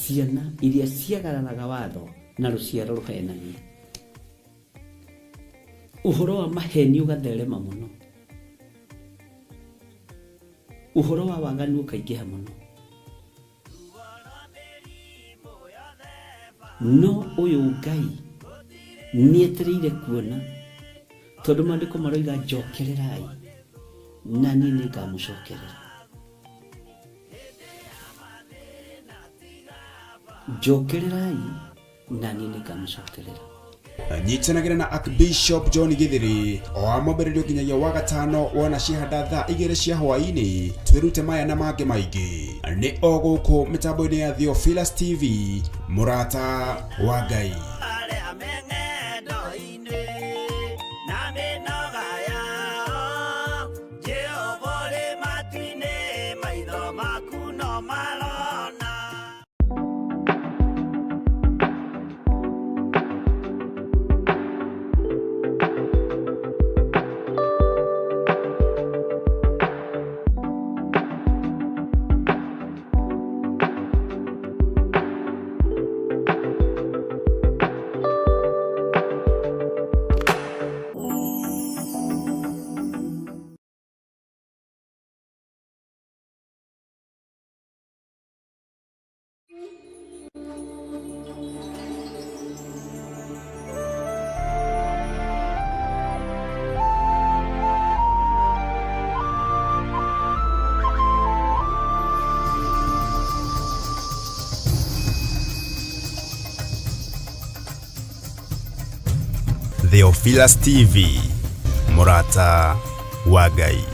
ciana iria ciagaranaga watho na ruciaro ruhenanie. Uhoro wa maheni ugatherema muno. Uhoro wa waganu ukaingĩha muno. No uyu Ngai nietereire kuona tondu maandiko maroiga njokererai na niĩ nĩngamũcokerera. Njokererai na niĩ nĩngamũcokerera. Nyitanagira na Archbishop John Githiri o amambĩrĩrio nginyagia wa gatano wona cihanda thaa 2 cia hwaĩ-inĩ. Twĩrute maya na mangĩ maingĩ nĩ o gũkũ mĩtambo-inĩ ya Theophilus TV, mũrata wa Ngai. Theophilus TV, mũrata wa Ngai.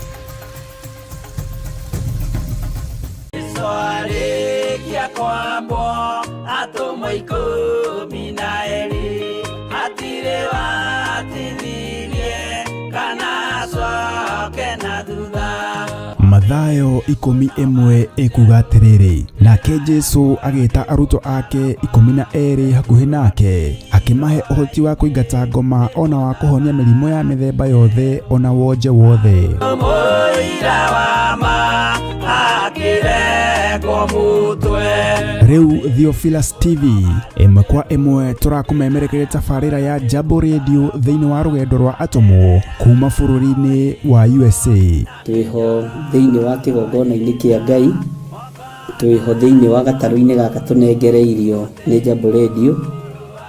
Swarĩkia kwambwo atũmwo 12 hatirĩ watithirie kana acoke na thutha. Mathayo 11 ikuga atĩrĩrĩ, nake Jesu agĩta arutwo ake 12 hakuhĩ nake, akĩmahe ũhoti wa kũingata ngoma ona wa kũhonia mĩrimũ ya mĩthemba yothe ona wonje wothe. Rĩu Theophilus TV ĩmwe kwa ĩmwe tũrakũmemerekeria tabarĩra ya Jambo Radio thĩinĩ wa rũgendo rwa atũmwo kuma bũrũri-inĩ wa USA. Twĩho thĩinĩ wa kĩgongona-inĩ kĩa Ngai, twĩho thĩinĩ wa gatarũ-inĩ gaka tũnengereirio nĩ Jambo Radio.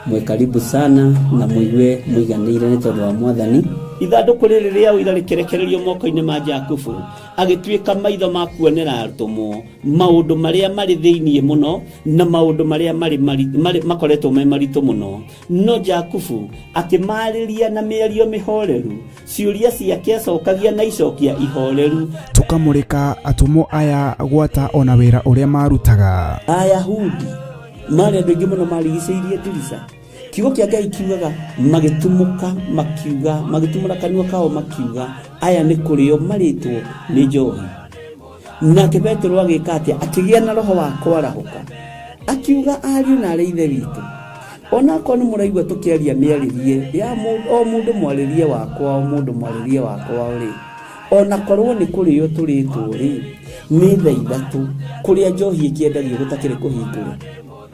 Mwe karibu sana na muigue muiganĩire nĩ tondũ wa Mwathani. Ithandũkũ rĩrĩ rĩa ũira rĩkĩrekererio moko-inĩ ma Jakubu, agĩtuĩka maitho ma kuonera atũmwo maũndũ marĩa marĩ thĩinĩ mũno na maũndũ marĩa makoretwo me maritũ mũno. No Jakubu akĩmarĩria na mĩario mĩhoreru, ciũria ciake acokagia na icokia ihoreru. Tũkamũrĩka atũmwo aya gwata ona wĩra ũrĩa marutaga. Ayahudi marĩ andũ aingĩ mũno marigicĩirie ndirica. Kiugo kĩa Ngai kiugaga magĩtumũka makiuga, magĩtumũra kanua kao makiuga aya nĩ kũrĩo marĩtwo nĩ njohi. Nake Petero agĩka atĩa? Akĩgĩa na roho wa kwarahũka, akiuga ariũ na arĩ ithe witũ, ona korwo nĩ mũraigua tũkĩaria mĩarĩrie ya o mũndũ mwarĩrie wakwa, o mũndũ mwarĩrie wakwa rĩ, ona korwo nĩ kũrĩo tũrĩtwo rĩ, nĩ thaa 3 kũrĩa njohi ĩkĩendagio gũtakĩrĩ kũhingũre,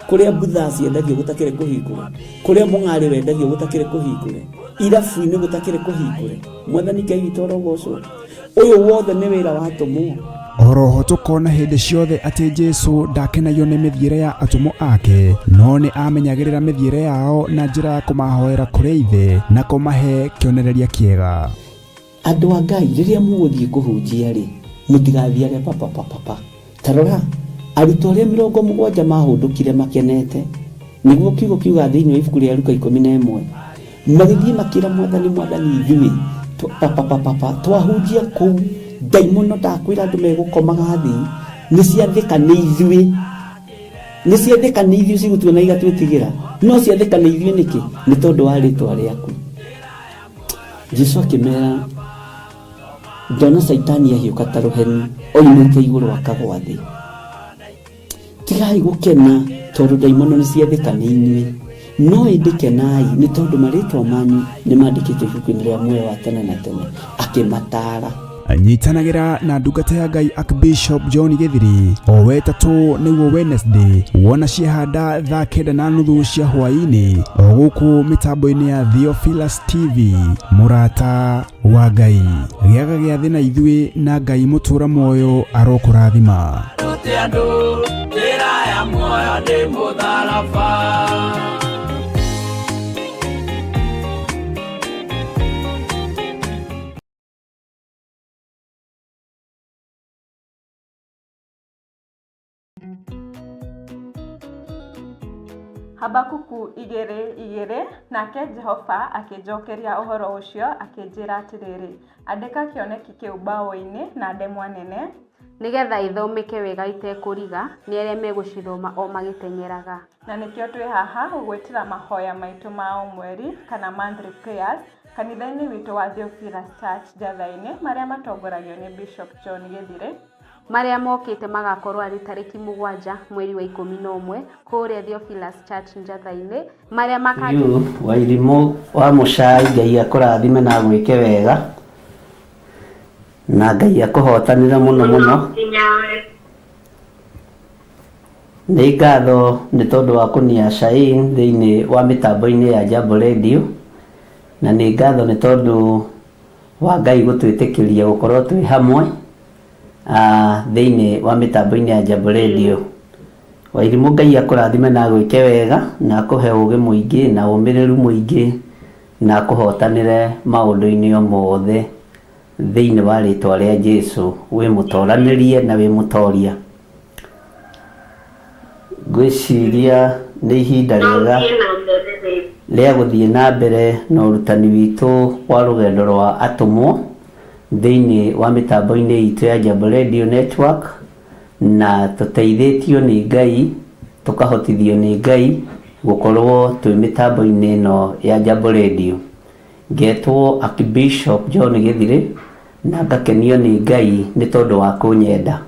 kũrĩa butha ciendagio gũtakĩrĩ kũhingũre, kũrĩa mũng'arĩ wendagio gũtakĩrĩ kũhingũre, irabu-inĩ gũtakĩrĩ kũhingũre. Mwathani Ngai witũ arogocwo. Ũyũ wothe nĩ wĩra wa atũmwo. Oroho tũkona hĩndĩ ciothe atĩ Jesu ndakenagio nĩ mĩthiĩre ya atũmwo ake, no nĩ amenyagĩrĩra mĩthiĩre yao na njĩra ya kũmahoera kũrĩ ithe na kũmahe kĩonereria kĩega. Andũ a Ngai, rĩrĩa mũgũthiĩ kũhunjia rĩ, mũtigathiage papa. Tarora arutwo arĩa 70 mahũndũkire makenete, nĩguo kiugo kiuga thĩinĩ wa ibuku rĩa Luka 11, magĩthiĩ makĩra Mwathani ithuĩ papa twahunjia kũu, ndaimono ndakwĩra andũ megũkomaga thĩ, nĩciathĩka nĩ ithuĩ cigũtuona igatwĩtigĩra, no ciathĩka nĩ ithuĩ nĩkĩ? Nĩ tondũ wa rĩtwa rĩaku. Jesu akĩmera, ndona Saitani ahiũka ta rũheni oimĩte igũrũ akagwa thĩ. Tigai gũkena tondũ ndaimono nĩ ciathĩka nĩ inyuĩ, no ĩndĩkenai nĩ tondũ marĩtwa manyu nĩ mandĩkĩtwo ibuku-inĩ rĩa muoyo wa tene na tene. Akĩmataara Nyitanagira na ndungata ya Ngai Archbishop John Githiri o wetatũ nĩguo Wednesday wona ciehanda thaa 9:30 cia hwaĩ-inĩ o gũkũ mĩtambo-inĩ ya Theophilus TV. Mũrata wa Ngai gĩaga gĩathĩ na ithuĩ na Ngai mũtũra muoyo arokũrathima. Habakuku 2:2 nake Jehova akĩnjokeria ũhoro ũcio akĩnjĩra atĩrĩrĩ, andĩka kĩoneki kĩu mbaũ-inĩ na ndemwa nene nigetha ithomeke wega itekũriga nĩ arĩa megũcithoma o magĩteng'eraga. Na nĩkĩo twĩ haha gũgwĩtĩra mahoya maitũ ma o mweri kana monthly prayers kanitha-inĩ witũ wa Theophilus Church Njatha-inĩ marĩa matongoragio nĩ Bishop John Githiri, marĩa mokĩte magakorwo arĩ tarĩki 7 mweri wa 11 kũrĩa Theophilus Church Njatha-inĩ marĩa makajũ Wairimu wa Mũchai, Ngai akũrathime na gwĩke wega na Ngai akũhotanĩra mũno mũno. Nĩ ngatho nĩ tondũ wa kũnia cai thĩinĩ wa mĩtambo-inĩ ya Jambo Radio, na nĩ ngatho nĩ tondũ wa Ngai gũtwĩtĩkĩria gũkorwo twĩ hamwe thĩinĩ wa mĩtambo-inĩ ya Jambo Radio. Wairimu, Ngai akũrathime na gwĩke wega na akũhe ũgĩ mũingĩ na ũmĩrĩru mũingĩ na akũhotanĩre maũndũ-inĩ o mothe thĩinĩ wa rĩtwa rĩa Jesũ. Wĩ mũtoranĩrie na wĩ mũtoria. Ngwĩciria nĩ ihinda rĩega rĩa gũthiĩ na mbere na ũrutani witũ wa rũgendo rwa atũmwo thĩinĩ wa mĩtambo-inĩ itũ ya Jambo Radio Network, na tũteithĩtio nĩ Ngai, tũkahotithio nĩ Ngai gũkorwo twĩ mĩtambo-inĩ ĩno ya Jambo Radio. Ngetwo Archbishop John Githiri na ngakenio nĩ Ngai nĩ tondũ wa kũnyenda.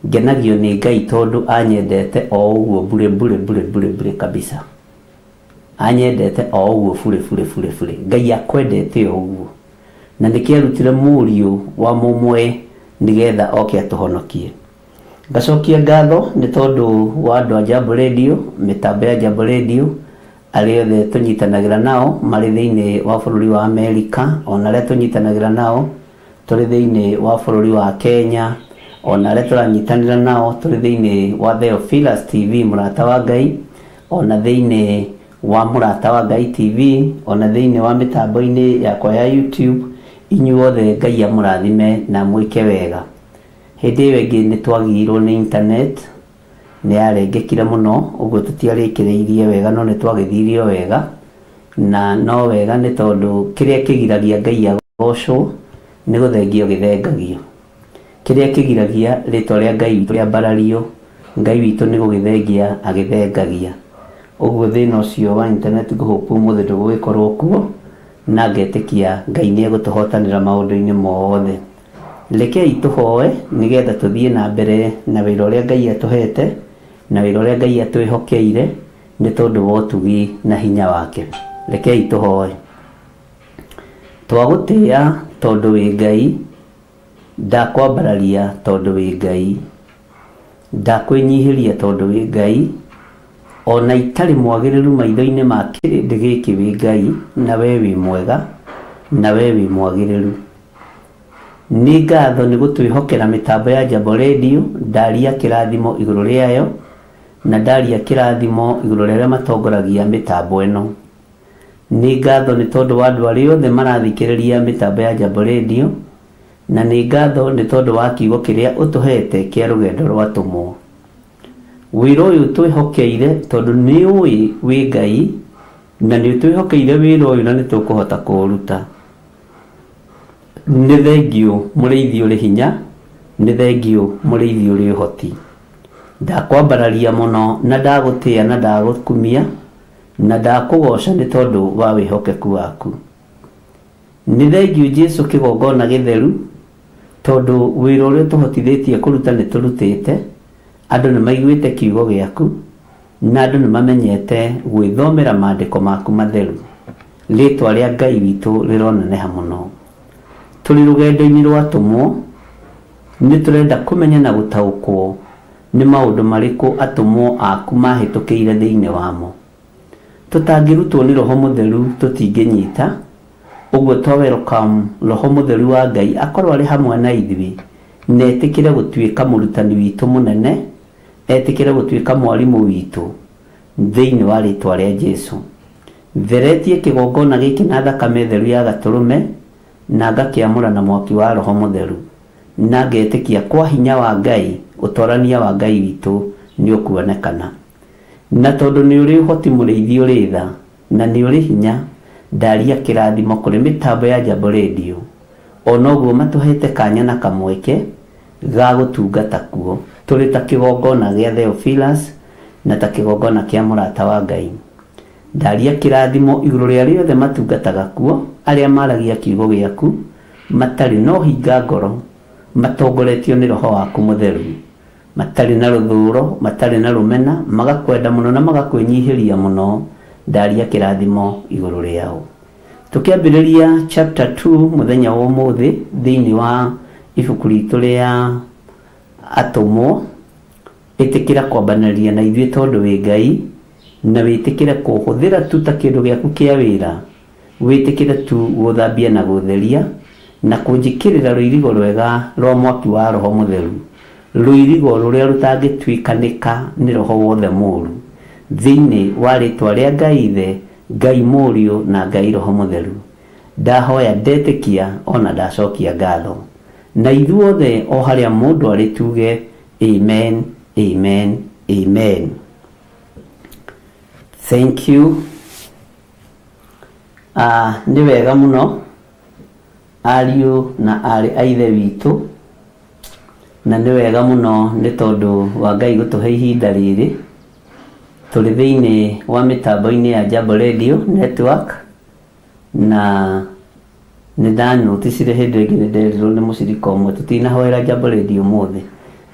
Ngenagio nĩ Ngai tondũ anyendete o ũguo bure kabisa. Anyendete o ũguo bure. Ngai akwendete o ũguo. Na nĩkĩarutire mũriũ wa mũmwe nĩgetha oke atũhonokie. Ngacokia ngatho nĩ tondũ wa andũ a Jambo Radio, mĩtambo ya Jambo Radio, arĩa othe tũnyitanagĩra nao marĩ thĩinĩ wa bũrũri wa Amerika, ona arĩa tũnyitanagĩra nao tũrĩ thĩinĩ wa bũrũri wa Kenya, ona arĩa tũranyitanĩra nao tũrĩ thĩinĩ wa Theophilus TV mũrata wa Ngai, ona thĩinĩ wa mũrata wa Ngai TV, ona thĩinĩ wa mĩtambo-inĩ yakwa ya YouTube. Inyuothe Ngai amũrathime na mwĩke wega. Hĩndĩ ĩyo ĩngĩ nĩ twagĩirwo nĩ internet, nĩ yarengekire mũno, ũguo tũtiarĩkĩrĩirie wega, no nĩ twagĩthirio wega, na no wega nĩ tondũ kĩrĩa kĩgiragia Ngai agocwo nĩ gũthengio gĩthengagio. Kĩrĩa kĩgiragia rĩtwa rĩa Ngai witũ rĩambarario, Ngai witũ nĩ gũgĩthengia agĩthengagia. Ũguo thĩna ũcio wa internet ngũhũku mũthĩ ndũgũgĩkorwo kuo, na ngetĩkia Ngai nĩ egũtũhotanĩra maũndũ-inĩ mothe. Rekei tũhoe nĩgetha tũthiĩ na mbere na wĩra ũrĩa Ngai atũhete na wĩra ũrĩa Ngai atwĩhokeire nĩ tondũ wa ũtugi na hinya wake. Rekei tũhoe. Twagũtĩĩa tondũ wĩ Ngai, ndakwambararia tondũ wĩ Ngai, ndakwĩnyihĩria tondũ wĩ Ngai, ona itarĩ mwagĩrĩru maitho-inĩ ma kĩrĩndĩ gĩkĩ wĩ Ngai, na we wĩ mwega na we wĩ mwagĩrĩru. Nĩ ngatho nĩ gũtwĩhokera mĩtambo ya Jambo Radio, ndaria kĩrathimo igũrũ rĩayo na ndaria kĩrathimo igũrũ rĩa arĩa matongoragia mĩtambo ĩno. Nĩ ngatho nĩ tondũ wa andũ arĩa othe marathikĩrĩria mĩtambo ya Jambo Radio, na nĩ ngatho nĩ tondũ wa kiugo kĩrĩa ũtũhete kĩa rũgendo rwa atũmwo. Wĩra ũyũ twĩhokeire tondũ nĩ ũĩ wĩ Ngai na nĩ twĩhokeire wĩra ũyũ na nĩ tũkũhota kũũruta. Nĩ thengio mũrĩithi ũrĩ hinya, nĩ thengio mũrĩithi ũrĩ ũhoti. Ndakwambararia mũno na ndagũtĩĩa na ndagũkumia na ndakũgoca nĩ tondũ wa wĩhokeku waku. Nĩ thengio Jesũ kĩgongona gĩtheru tondũ wĩra ũrĩa tũhotithĩtie kũruta nĩ tũrutĩte. Andũ nĩ maiguĩte kiugo gĩaku na andũ nĩ mamenyete gwĩthomera maandĩko maku matheru. Rĩtwa rĩa Ngai witũ rĩroneneha mũno. tũrĩ rũgendo-inĩ rwa atũmwo, nĩ tũrenda kũmenya na gũtaũkwo nĩ maũndũ marĩkũ atũmwo aku mahĩtũkĩire thĩinĩ wamo. Tũtangĩrutwo nĩ Roho Mũtheru tũtingĩnyita, ũguo twa welcome Roho Mũtheru wa Ngai akorwo arĩ hamwe na ithuĩ, na etĩkĩre gũtuĩka mũrutani witũ mũnene, etĩkĩre gũtuĩka mwarimũ witũ thĩinĩ wa rĩtwa rĩa Jesũ. Theretie kĩgongona gĩkĩ na thakame theru ya Gatũrũme, na ngakĩamũra na mwaki wa Roho Mũtheru, na ngetĩkia kwa hinya wa Ngai ũtwarania wa Ngai witũ nĩ ũkuonekana. Na tondũ nĩ ũrĩ ũhoti mũrĩithi ũrĩ tha, na nĩ ũrĩ hinya, ndaria kĩrathimo kũrĩ mĩtambo ya Jambo Radio, ona ũguo matũhete kanya na kamweke ga gũtungata kuo tũrĩ ta kĩgongona gĩa Theophilus na ta kĩgongona kĩa mũrata wa Ngai. Ndaria kĩrathimo igũrũ rĩa rĩothe matungataga kuo, arĩa maragia kiugo gĩaku matarĩ no hinga ngoro, matongoretio nĩ Roho waku Mũtheru, matarĩ na rũthũũro, matarĩ na rũmena, magakwenda mũno na magakwĩnyihĩria mũno. Ndaria kĩrathimo igũrũ rĩao. Tũkĩambĩrĩria chapter 2 mũthenya wa ũmũthĩ thĩinĩ wa ibuku ritũ rĩa atũmwo, ĩtĩkĩra kwambanĩria na ithuĩ tondũ wĩ Ngai, na wĩtĩkĩre kũhũthĩra tu ta kĩndũ gĩaku kĩa wĩra, wĩtĩkĩre tu gũthambia na gũtheria na kũnjĩkĩrĩra rũirigo rwega rwa mwaki wa Roho Mũtheru, rũirigo rũrĩa rũtangĩtuĩkanĩka nĩ roho wothe mũũru, thĩinĩ wa rĩtwa rĩa Ngai Ithe, Ngai Mũriũ na Ngai Roho Mũtheru. Ndahoya, ndetĩkia, ona ndacokia ngatho. Na ithuothe o harĩa mũndũ arĩ tuge amen, amen, amen. Thank you. Nĩ wega mũno ariũ na arĩ a Ithe witũ, na nĩ wega mũno nĩ tondũ wa Ngai gũtũhe ihinda rĩrĩ tũrĩ thĩinĩ wa mĩtambo-inĩ ya Jambo Radio Network, na nĩ ndanoticire hĩndĩ ĩngĩ nĩ nderirwo nĩ mũcirika ũmwe tũtinahoera Jambo Radio ũmũthĩ,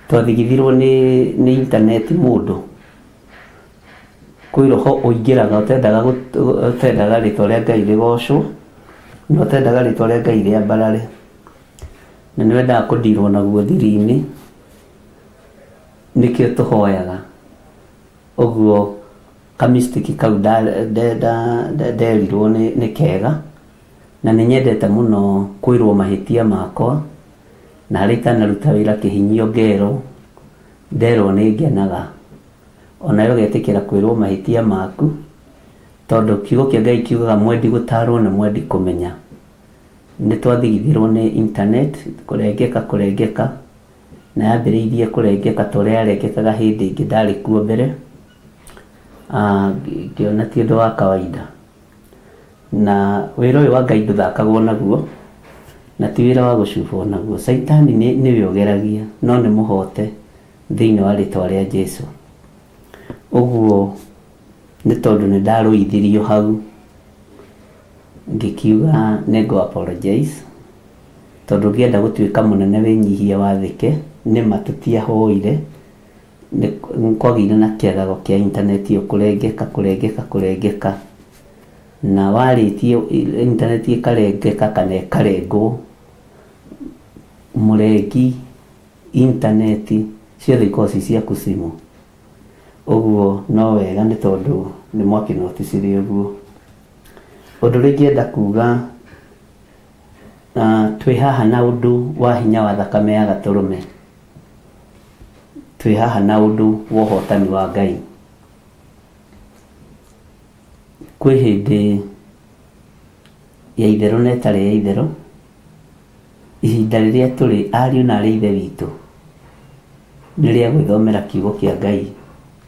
twathigithirwo nĩ intaneti mũndũ, kwĩ roho ũingĩraga ũtendaga rĩtwa rĩa Ngai rĩgocwo, na ũtendaga rĩtwa rĩa Ngai rĩambarare, na nĩ wendaga kũndirwo naguo thiri-inĩ, nĩkĩo tũhoyaga. Ũguo kamistiki kau nderirwo nĩ kega, na nĩ nyendete mũno kwĩrwo mahĩtia makwa, na harĩ itanaruta wĩra kĩhinyio ngerwo, nderwo nĩ ngenaga. Onayo getĩkĩra kwĩrwo mahĩtia maku, tondũ kiugo kĩa Ngai kiugaga mwendi gũtarwo na mwendi kũmenya. Nĩ twathigithirwo nĩ internet kũrengeka, na yambĩrĩirie kũrengeka tũrĩa yarengekaga hĩndĩ ĩngĩ ndarĩ kuo mbere, ngĩona ti ũndũ wa kawaida. Na wĩra ũyũ wa Ngai ndũthakagwo naguo, na ti wĩra wa gũcubwo naguo. Saitani nĩwe ũgeragia, no nĩ mũhote thĩinĩ wa rĩtwa rĩa Jesũ. Ũguo nĩ tondũ nĩ ndarũithirio hau, ngĩkiuga nĩngũ apologize, tondũ ngĩenda gũtuĩka mũnene wĩnyihia wathĩke, nĩma tũtiahoire, kwagĩire na kĩagago kĩa intaneti ĩyo kũrengeka, na warĩtie intaneti ĩkarengeka kana ĩkarengwo, mũrengi intaneti ciothe ikorwo cia kusimu. Ũguo no wega nĩ tondũ nĩ mwakĩnoticire ũguo. Ũndũ ũrĩa ingĩenda kuga, twĩ haha na ũndũ wa hinya wa thakame ya Gatũrũme, twĩ haha na ũndũ wa ũhotani wa Ngai. Kwĩ hĩndĩ ya itherũ na ĩtarĩ ya itherũ, ihinda rĩrĩa tũrĩ ariũ na arĩ Ithe witũ nĩ rĩa gwĩthomera kiugo kĩa Ngai.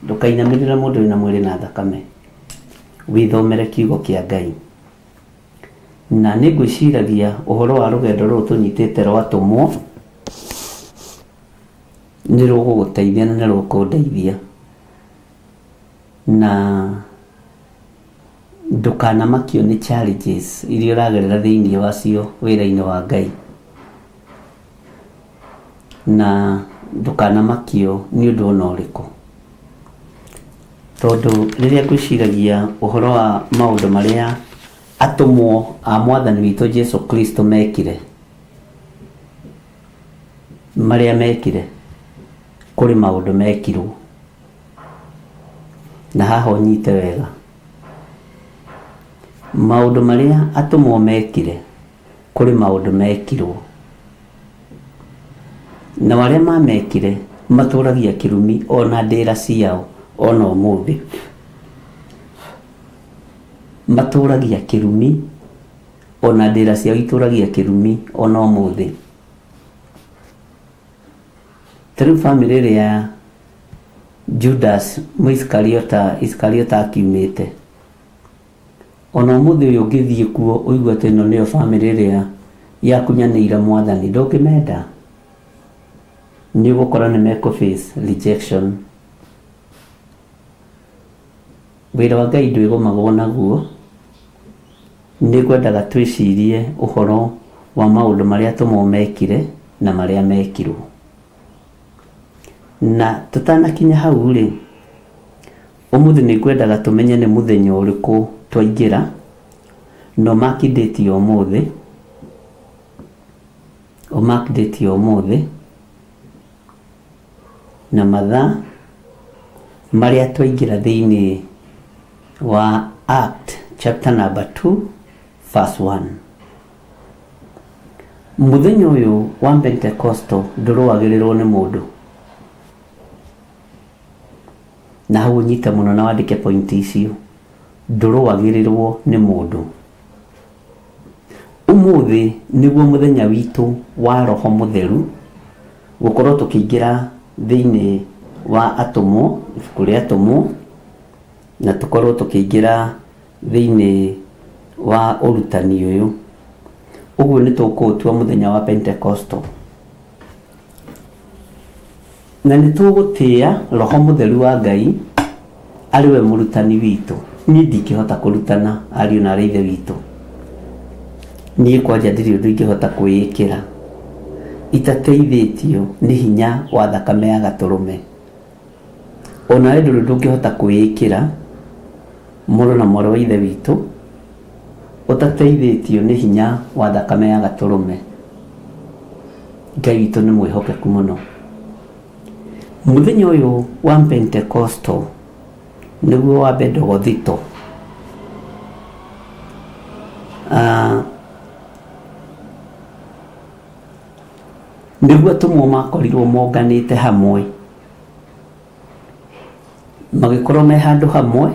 Ndũkainamĩrĩre mũndũ wĩna mwĩrĩ na thakame, wĩthomere kiugo kĩa Ngai. Na nĩ ngwĩciragia ũhoro wa rũgendo rũrũ tũnyitĩte rwa atũmwo nĩ rũgũgũteithia na nĩ rũkũndeithia, na ndũkanamakio nĩ challenges iria ũragerera thĩinĩ wacio wĩra-inĩ wa Ngai, na ndũkanamakio nĩ ũndũ ona ũrĩkũ, tondũ rĩrĩa ngwĩciragia ũhoro wa maũndũ marĩa atũmwo a Mwathani witũ Jesũ Kristo mekire, maria mekire kuri maundu mekirwo na haha unyite wega maundu maria atumwo mekire kuri maundu mekirwo na waria mamekire maturagia kirumi ona ndira ciao ona umuthi maturagia kirumi ona ndira ciao ituragia kirumi ona umuthi tru family ya Judas Iskariota akiumite ona umuthi uyu ngithie kuo uigua ati no niyo family ya kunyanira mwathani ndukimenda ni gukora ni meko face rejection wira wa Ngai ndwigomagwo naguo ni kwendaga twicirie uhoro wa maundu maria tumomekire na maria mekirwo na tutanakinya hau ri umuthi ni kwendaga tumenye ni muthenya uriku twaingira no mark date yo muthi o mark date yo muthi na mathaa maria twaingira thiini wa Act chapter number 2 verse 1 muthenya uyu wa Pentecostal nduruagirirwo ni mundu na hau nyita muno na wandike point icio nduruagirirwo ni mundu umuthi niguo muthenya witu wa roho mutheru gukorwo tukiingira thiini wa atumwo kuri atumwo na tukorwo tukiingira thiini wa urutani uyu uguo ni tukutua muthenya wa Pentecostal na ni tugutia roho mutheru wa Ngai ariwe murutani witu ni ndikihota kurutana ariu na arithe witu ni kwanja ndiri undu ingihota kwiyikira itateithitio ni hinya wa thakame ya gaturume ona ndu ndungihota kwiyikira muru na moro wa ithe witu utateithitio ni hinya wa thakame ya gaturume Ngai witu ni mwihokeku muno muthenya uyu wa Pentecostal niguo wa bedogo thito niguo atumwo makorirwo monganite hamwe magikorwo me handu hamwe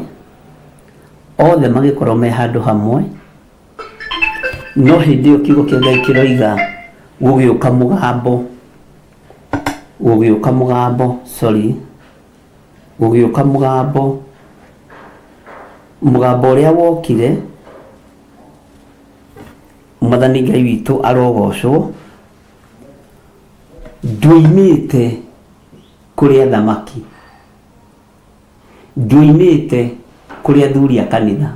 othe magikorwo me handu hamwe no hindi iyo kiugo kia Ngai kiroiga gugiuka mugambo gugiuka mugambo uria wokire mwathani Ngai witu arogocwo nduimite kuri athamaki nduimite kuri athuri a kanitha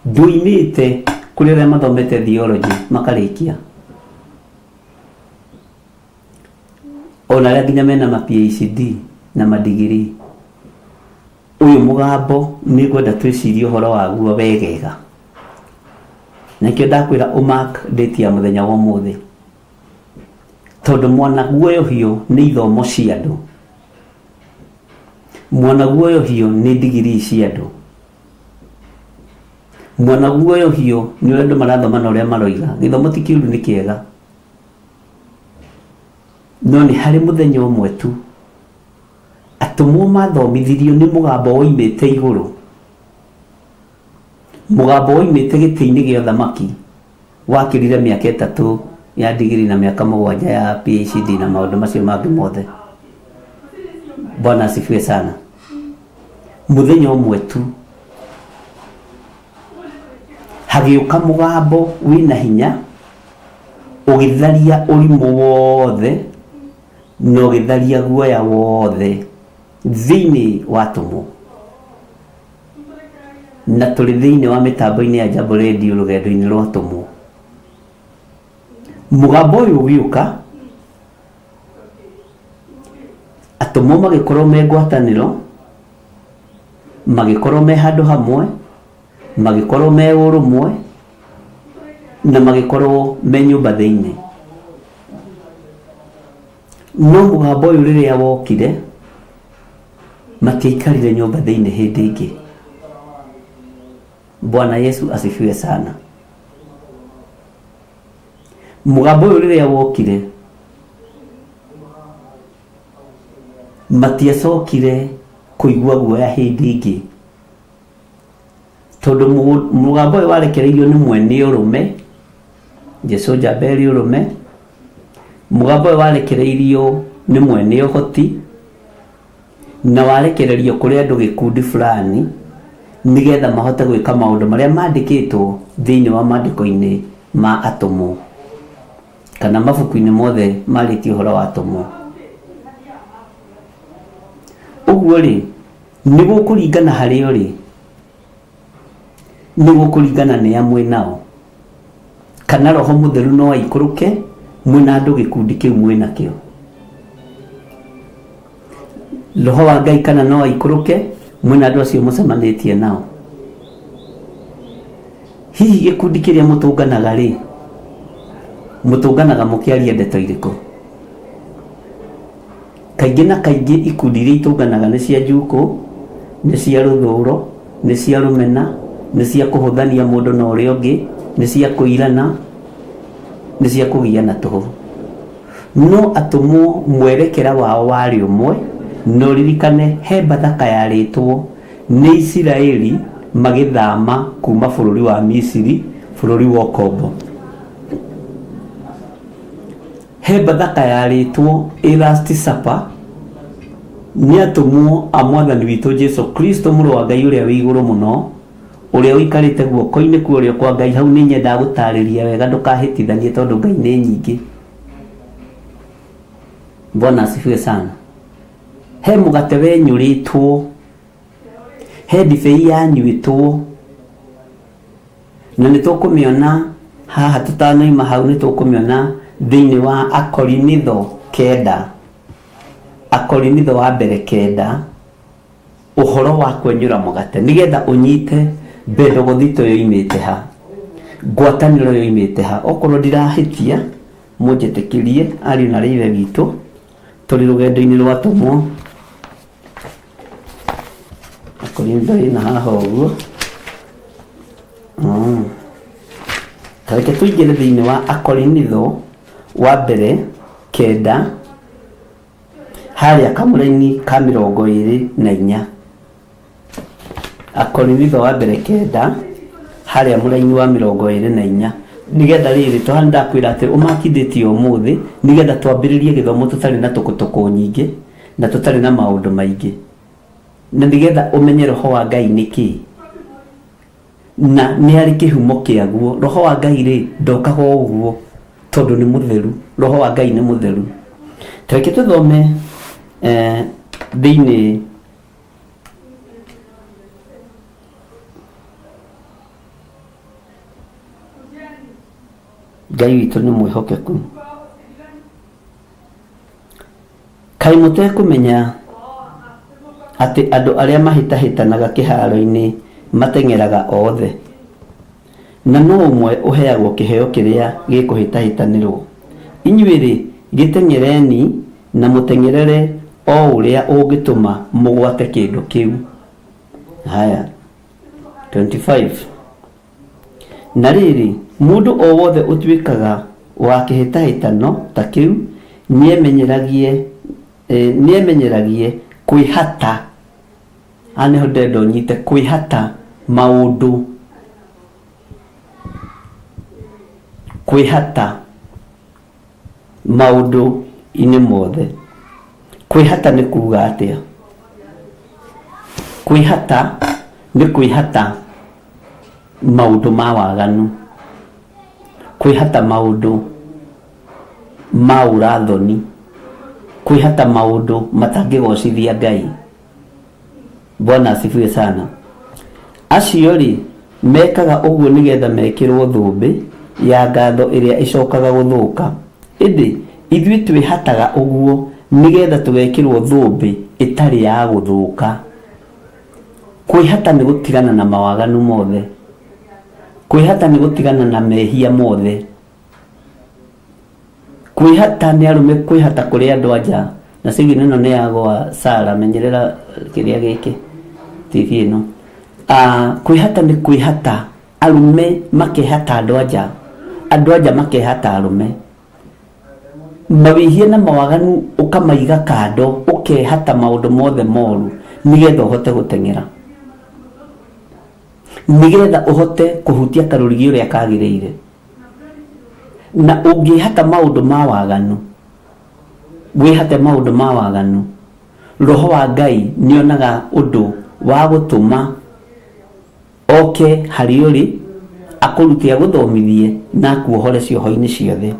nduimite kuri aria mathomete theology makarikia ona aria nginya mena ma PhD na madigiri uyu mugambo ni gwenda twicirie uhoro waguo wegega nakio ndakwira umark date ya muthenya wa muthi tondu mwana guoyohio ni ithomo cia andu mwana guoyohio ni digiri cia andu mwana guoyohio ni andu marathoma na uria maroiga githomo ti kiuru ni kiega no ni hari muthenya umwe tu atumwo mathomithirio ni mugambo woimite iguru mugambo woimite giti-ini gia thamaki wakirire miaka 3 ya digiri na miaka 7 ya PhD na maundu macio mangi mothe Bwana asifiwe sana muthenya umwe tu hagiuka mugambo wina hinya ugitharia urimu wothe no githaria guoya wothe thiini wa atumwo na tuli thiini wa mitambo-ini ya Jambo Radio rugendo-ini rwa atumwo mugambo uyu ugiuka atumwo magikorwo me ngwataniro magikorwo me handu hamwe magikorwo me urumwe na magikorwo me nyumba thiini no mũgambo ũyũ rĩrĩa wokire matiaikarire nyũmba thĩinĩ hĩndĩ ĩngĩ. Bwana Yesu asifiwe sana. Mũgambo ũyũ rĩrĩa wokire matiacokire kũigua guoya hĩndĩ ĩngĩ, tondũ mũgambo ũyũ warekereirio nĩ mwene ũrũme Jesũ Jaberi ũrũme. Mũgambo ũyũ warekereirio nĩ mwene ũhoti na warekererio kũrĩ andũ gĩkundi fulani nĩgetha mahote gwĩka maũndũ marĩa mandĩkĩtwo thĩinĩ wa maandĩko-inĩ ma atũmwo kana mabuku-inĩ mothe marĩtie ũhoro wa atũmwo. Ũguo rĩ, nĩguo kũringana harĩa ũrĩ, nĩguo kũringana nĩ amwe nao, kana Roho Mũtheru no aikũrũke mwĩna andũ gĩkundi kĩu mwĩnakĩo. Roho wa Ngai kana no aikũrũke mwĩna andũ acio mũcemanĩtie nao. Hihi gĩkundi kĩrĩa mũtũnganaga rĩ, mũtũnganaga mũkĩaria ndeto irĩkũ? Kaingĩ na kaingĩ ikundi iria itũnganaga nĩ cia njukũ, nĩ cia rũthũũro, nĩ cia rũmena, nĩ cia kũhũthania mũndũ na ũrĩa ũngĩ, nĩ cia kũirana, nĩ cia kũgiana tũhũ. No atũmwo mwerekera wao warĩ ũmwe, no ririkane he Bathaka yarĩtwo nĩ Isiraeli magĩthama kuma bũrũri wa Misiri, bũrũri wa ũkombo. He Bathaka yarĩtwo Last Supper nĩ atũmwo a Mwathani witũ Jesu Kristo mũrũ wa Ngai ũrĩa wĩ igũrũ mũno, ũrĩa ũikarĩte guoko-inĩ kwa ũrĩo kwa Ngai. Hau nĩ nyendaga gũtarĩria wega ndũkahĩtithanie tondũ Ngai nĩ nyingĩ. Bwana asifiwe sana. He mũgate wenyũrĩtwo, he ndibei yanyuĩtwo, na nĩ tũkũmĩona haha tũtanoima hau, nĩ tũkũmĩona thĩinĩ wa Akorinitho 9, Akorinitho wa mbere 9, ũhoro wa kwenyũra mũgate nĩgetha ũnyite mbendogo thito yoimĩte ha, ngwatanĩro yoimĩte ha. Okorwo ndirahĩtia mũnjĩtĩkĩrie ariũ na ithe witũ, tũrĩ rũgendo-inĩ rwa atũmwo. Akorinitho ĩna haha ũguo. Tareke tũingĩre thĩinĩ wa Akorinitho wa mbere 9 harĩa kamũra-inĩ ka 24. Akorinitho wa mbere 9 harĩa mũra-inĩ wa 24, nĩgetha rĩrĩ tũhana ndakwĩra atĩ ũmakithĩtie ũmũthĩ nĩgetha twambĩrĩrie gĩthomo tũtarĩ na tũkũtũkũ nyingĩ na tũtarĩ na maũndũ maingĩ, na nĩgetha ũmenye Roho wa Ngai nĩkĩ na nĩ harĩ kĩhumo kĩaguo. Roho wa Ngai rĩ ndokaga ũguo tondũ nĩ mũtheru. Roho wa Ngai nĩ mũtheru. Tareke tũthome thĩinĩ Ngai witũ nĩ mwĩhokeku. Kaĩ mũtekũmenya atĩ andũ arĩa mahĩtahĩtanaga kĩharo-inĩ mateng'eraga othe, na no ũmwe ũheagwo kĩheo kĩrĩa gĩkũhĩtahĩtanĩrwo. Inyuĩ rĩ gĩteng'ereni na mũteng'erere o ũrĩa ũngĩtũma mũgwate kĩndũ kĩu. Haya 25. Na rĩrĩ mũndũ o wothe ũtuĩkaga wa kĩhĩtahĩtano ta kĩu nĩemenyeragie kwĩhata. Anĩho ndenda ũnyite kwĩhata maũndũ, kwĩhata maũndũ-inĩ mothe. Kwĩhata nĩ kuuga atĩa? Kwĩhata nĩ kwĩhata maũndũ ma waganu, kwĩhata maũndũ ma ũrathoni, kwĩhata maũndũ matangĩgocithia Ngai. Bwana asifiwe sana. Acio rĩ mekaga ũguo nĩgetha mekĩrwo thũmbĩ ya ngatho ĩrĩa ĩcokaga gũthũka. Ĩndĩ ithuĩ twĩhataga ũguo nĩgetha tũgekĩrwo thũmbĩ ĩtarĩ ya gũthũka. Kwĩhata nĩ gũtigana na mawaganu mothe. Kwĩhata nĩ gũtigana na mehia mothe. kwihata nĩ arume kwihata kũrĩ andũ anja na cigi neno nĩ yagwa Sara menyerera kĩrĩa gĩkĩ TV ĩno. Kwihata nĩ kwihata arume makehata andũ anja makehata arume mawihie na mawaganu ukamaiga kando ukehata maundu mothe moru nigetha uhote gutengera nigetha uhote kuhutia karurigi uria kagiriire na ungihata maundu ma waganu wihate maundu ma waganu roho wa Ngai nionaga undu wa gutuma oke hariuri akurutia guthomithie na kuohore cioho-ini ciothe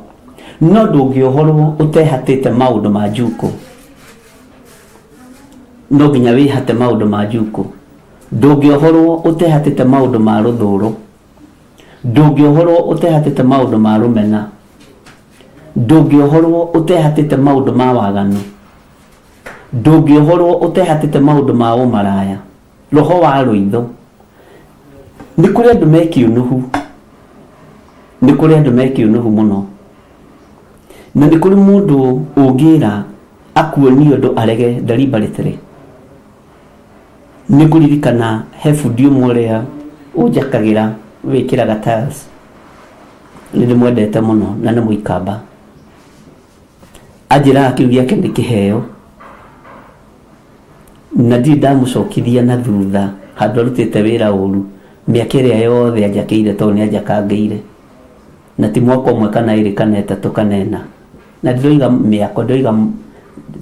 no ndungiohorwo utehatite maundu ma njuko no nginya wihate maundu ma njuko ndungiohorwo utehatite maundu ma ruthuro ndungiohorwo utehatite maundu ma rumena ndungiohorwo utehatite maundu ma waganu ndungiohorwo utehatite maundu ma umaraya roho wa ruitho ni kuri andu mekiunuhu muno na ni kuri mundu ungira akuoni undu arege deliberately ni kuririkana he bundi umwe uria unjakagira wikiraga tiles ni ndimwendete muno na ni muikamba ajira kiu giake ni kiheo na ndi ndamucokithia na thutha handu arutite wira uru miaka iria yothe ajakeire to ni ajakangeire na ti mwaka umwe kana iri kana itatu kana ina na ndoiga miako ndoiga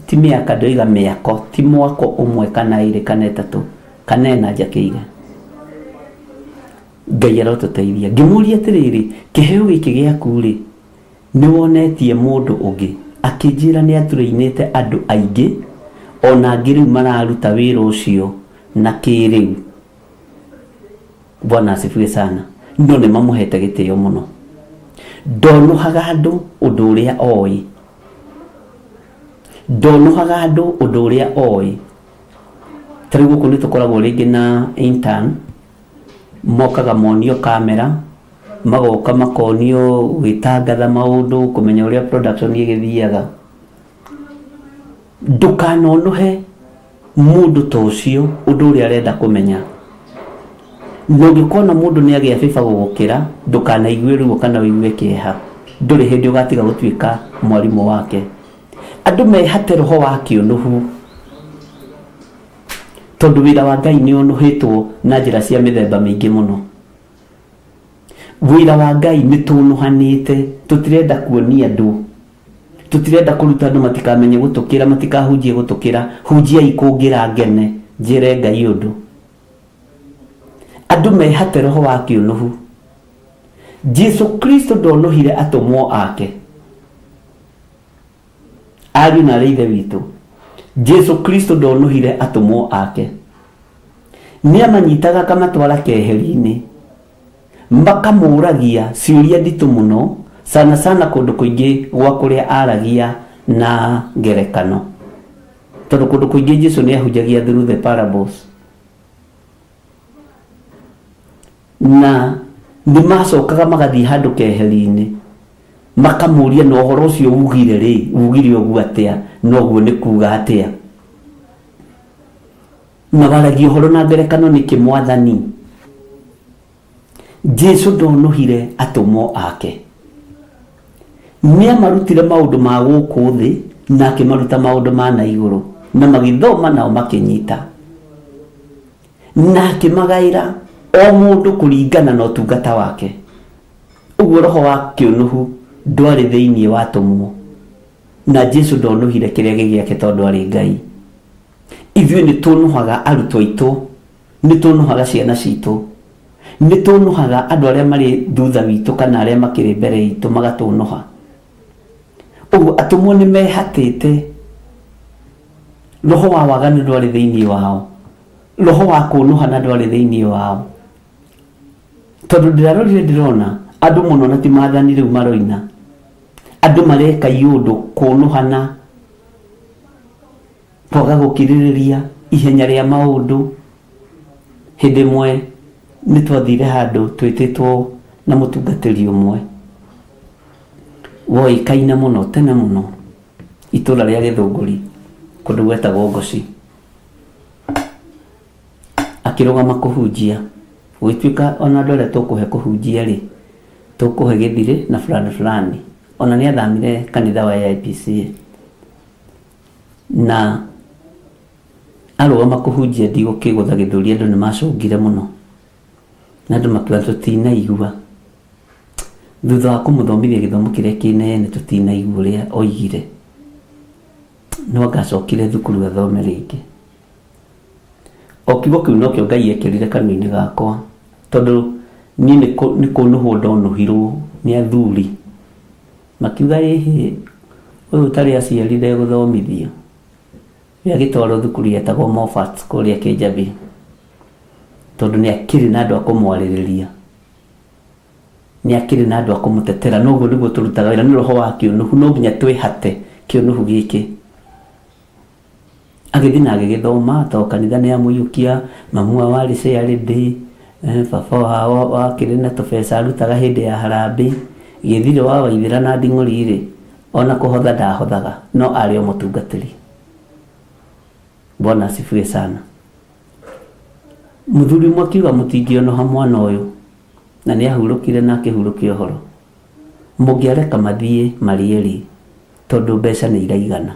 ti miaka ndoiga miako ti mwaka umwe kana iri kana itatu kana ina ajakeire Ngai arotuteithia ngimuria atiriri kiheo giki giaku ri ni wonetie mundu ungi akinjira ni atureinete andu aingi ona ngiriu mararuta wira ucio na kiriu Bwana asifiwe sana ndo ni mamuhete gitio muno ndonuhaga andu undu uria oi ndonuhaga andu undu uria oi tari guku ni tukoragwo ringi na intern mokaga monio kamera magoka makonio gwitangatha maundu kumenya uria production igithiaga ndukanonuhe mundu tocio undu uria arenda kumenya nongikona mundu ni agia fifa gugukira ndukanaigwe ruo kana wigue kieha nduri hindi ugatiga gutwika mwarimu wake andu mehate roho wa kiunuhu tondu wira wa Ngai ni unuhitwo na njira cia mithemba mingi muno wira wa Ngai ni tunuhanite tutirenda kuonia andu tutirenda kuruta andu matikamenye gutukira matikahunjie gutukira hunjia ikungira ngene njire Ngai undu andu mehate roho wa kiunuhu Jesu Kristo ndonuhire atumwo ake ari na reithe witu Jesu Kristo ndonuhire atumwo ake ni amanyitaga kamatwara keheri-ini makamuragia ciuria nditu muno sana kundu kuingi gwa kuria aragia na ngerekano tondu kundu kuingi Jesu ni ahunjagia through the parables na ni macokaga magathii handu keheri-ini makamuria no horo ucio ugire uguo atia no guo ni kuga atia na baragia horo na ngerekano ni kimwathani Jesu ndonuhire atumwo ake ni amarutire maundu ma guku thi na akimaruta maundu ma na iguru na magithoma nao makinyita na akimagaira o mundu kuringana na utungata wake uguo roho wa kiunuhu ndwari thiini wa atumwo na Jesu ndonuhire kiria gigiake tondu ari Ngai ithuĩ ni tunuhaga arutwo aitu ni tunuhaga ciana citu ni tunuhaga andu aria mari thutha witu kana aria makiri mbere itu magatunuha uguo atumwo ni mehatite roho wa waganu ndwari thiini wao roho wa kunuhana ndwari thiini wao tondu ndirona andu muno na ti maathani riu maroina andu mareka iundu kunuhana kwaga gukiririria ihenya ria maundu hindi mwe ni twathire handu twititwo na mutungatiri umwe woĩkaine mũno tene mũno itũra rĩa Gĩthũngũri kũndũ gwetagwo Ngoci, akĩrũgama kũhunjia. Gwĩtuĩka ona andũ arĩa tũkũhe kũhunjia rĩ, tũkũhe Gĩthirĩ na fulani, ona nĩ athamire kanitha wa AIPC, na arũgama kũhunjia ndigũkĩgũtha gĩthũri, andũ nĩ macũngire mũno na andũ makiuga tũtinaigua. Thutha wa kũmũthomithia gĩthomo kĩrĩa kĩnene tũtinaigua ũrĩa oigire, no ngacokire thukuru athome rĩngĩ. O kiugo kĩu nokĩo Ngai ekĩrire kanua-inĩ gakwa, tondũ niĩ nĩ kũnũhwo ndonuhirwo nĩ athuri makiuga ĩhĩ ũyũ ũtarĩ aciari ndegũthomithio, agĩtwarwo thukuru yetagwo Moffat kũrĩa Kĩnjabi, tondũ nĩ akĩrĩ na andũ a kũmwarĩrĩria, nĩ akĩrĩ na andũ a kũmũtetera. Noguo nĩguo tũrutaga wĩra, nĩ roho wa kĩũnũhu, no nginya twĩhate kĩũnũhu gĩkĩ. Agĩthiĩ na agĩgĩthoma, tondũ kanitha nĩ amũiyũkia, mamu wao warĩ CRD, baba wao wakĩrĩ na tũbeca arutaga hĩndĩ ya harambĩ. Gĩthirĩ wa Waithĩra na Nding'ũri rĩ, ona kũhotha ndahothaga, no arĩ o mũtungatĩri. Bwana asifiwe sana. Mũthuri ũmwe akiuga mũtingĩonoha mwana ũyũ, na nĩ ahurũkire na akĩhurũkia ũhoro. Mũngĩareka mathiĩ marĩerĩ, tondũ mbeca nĩ iraigana,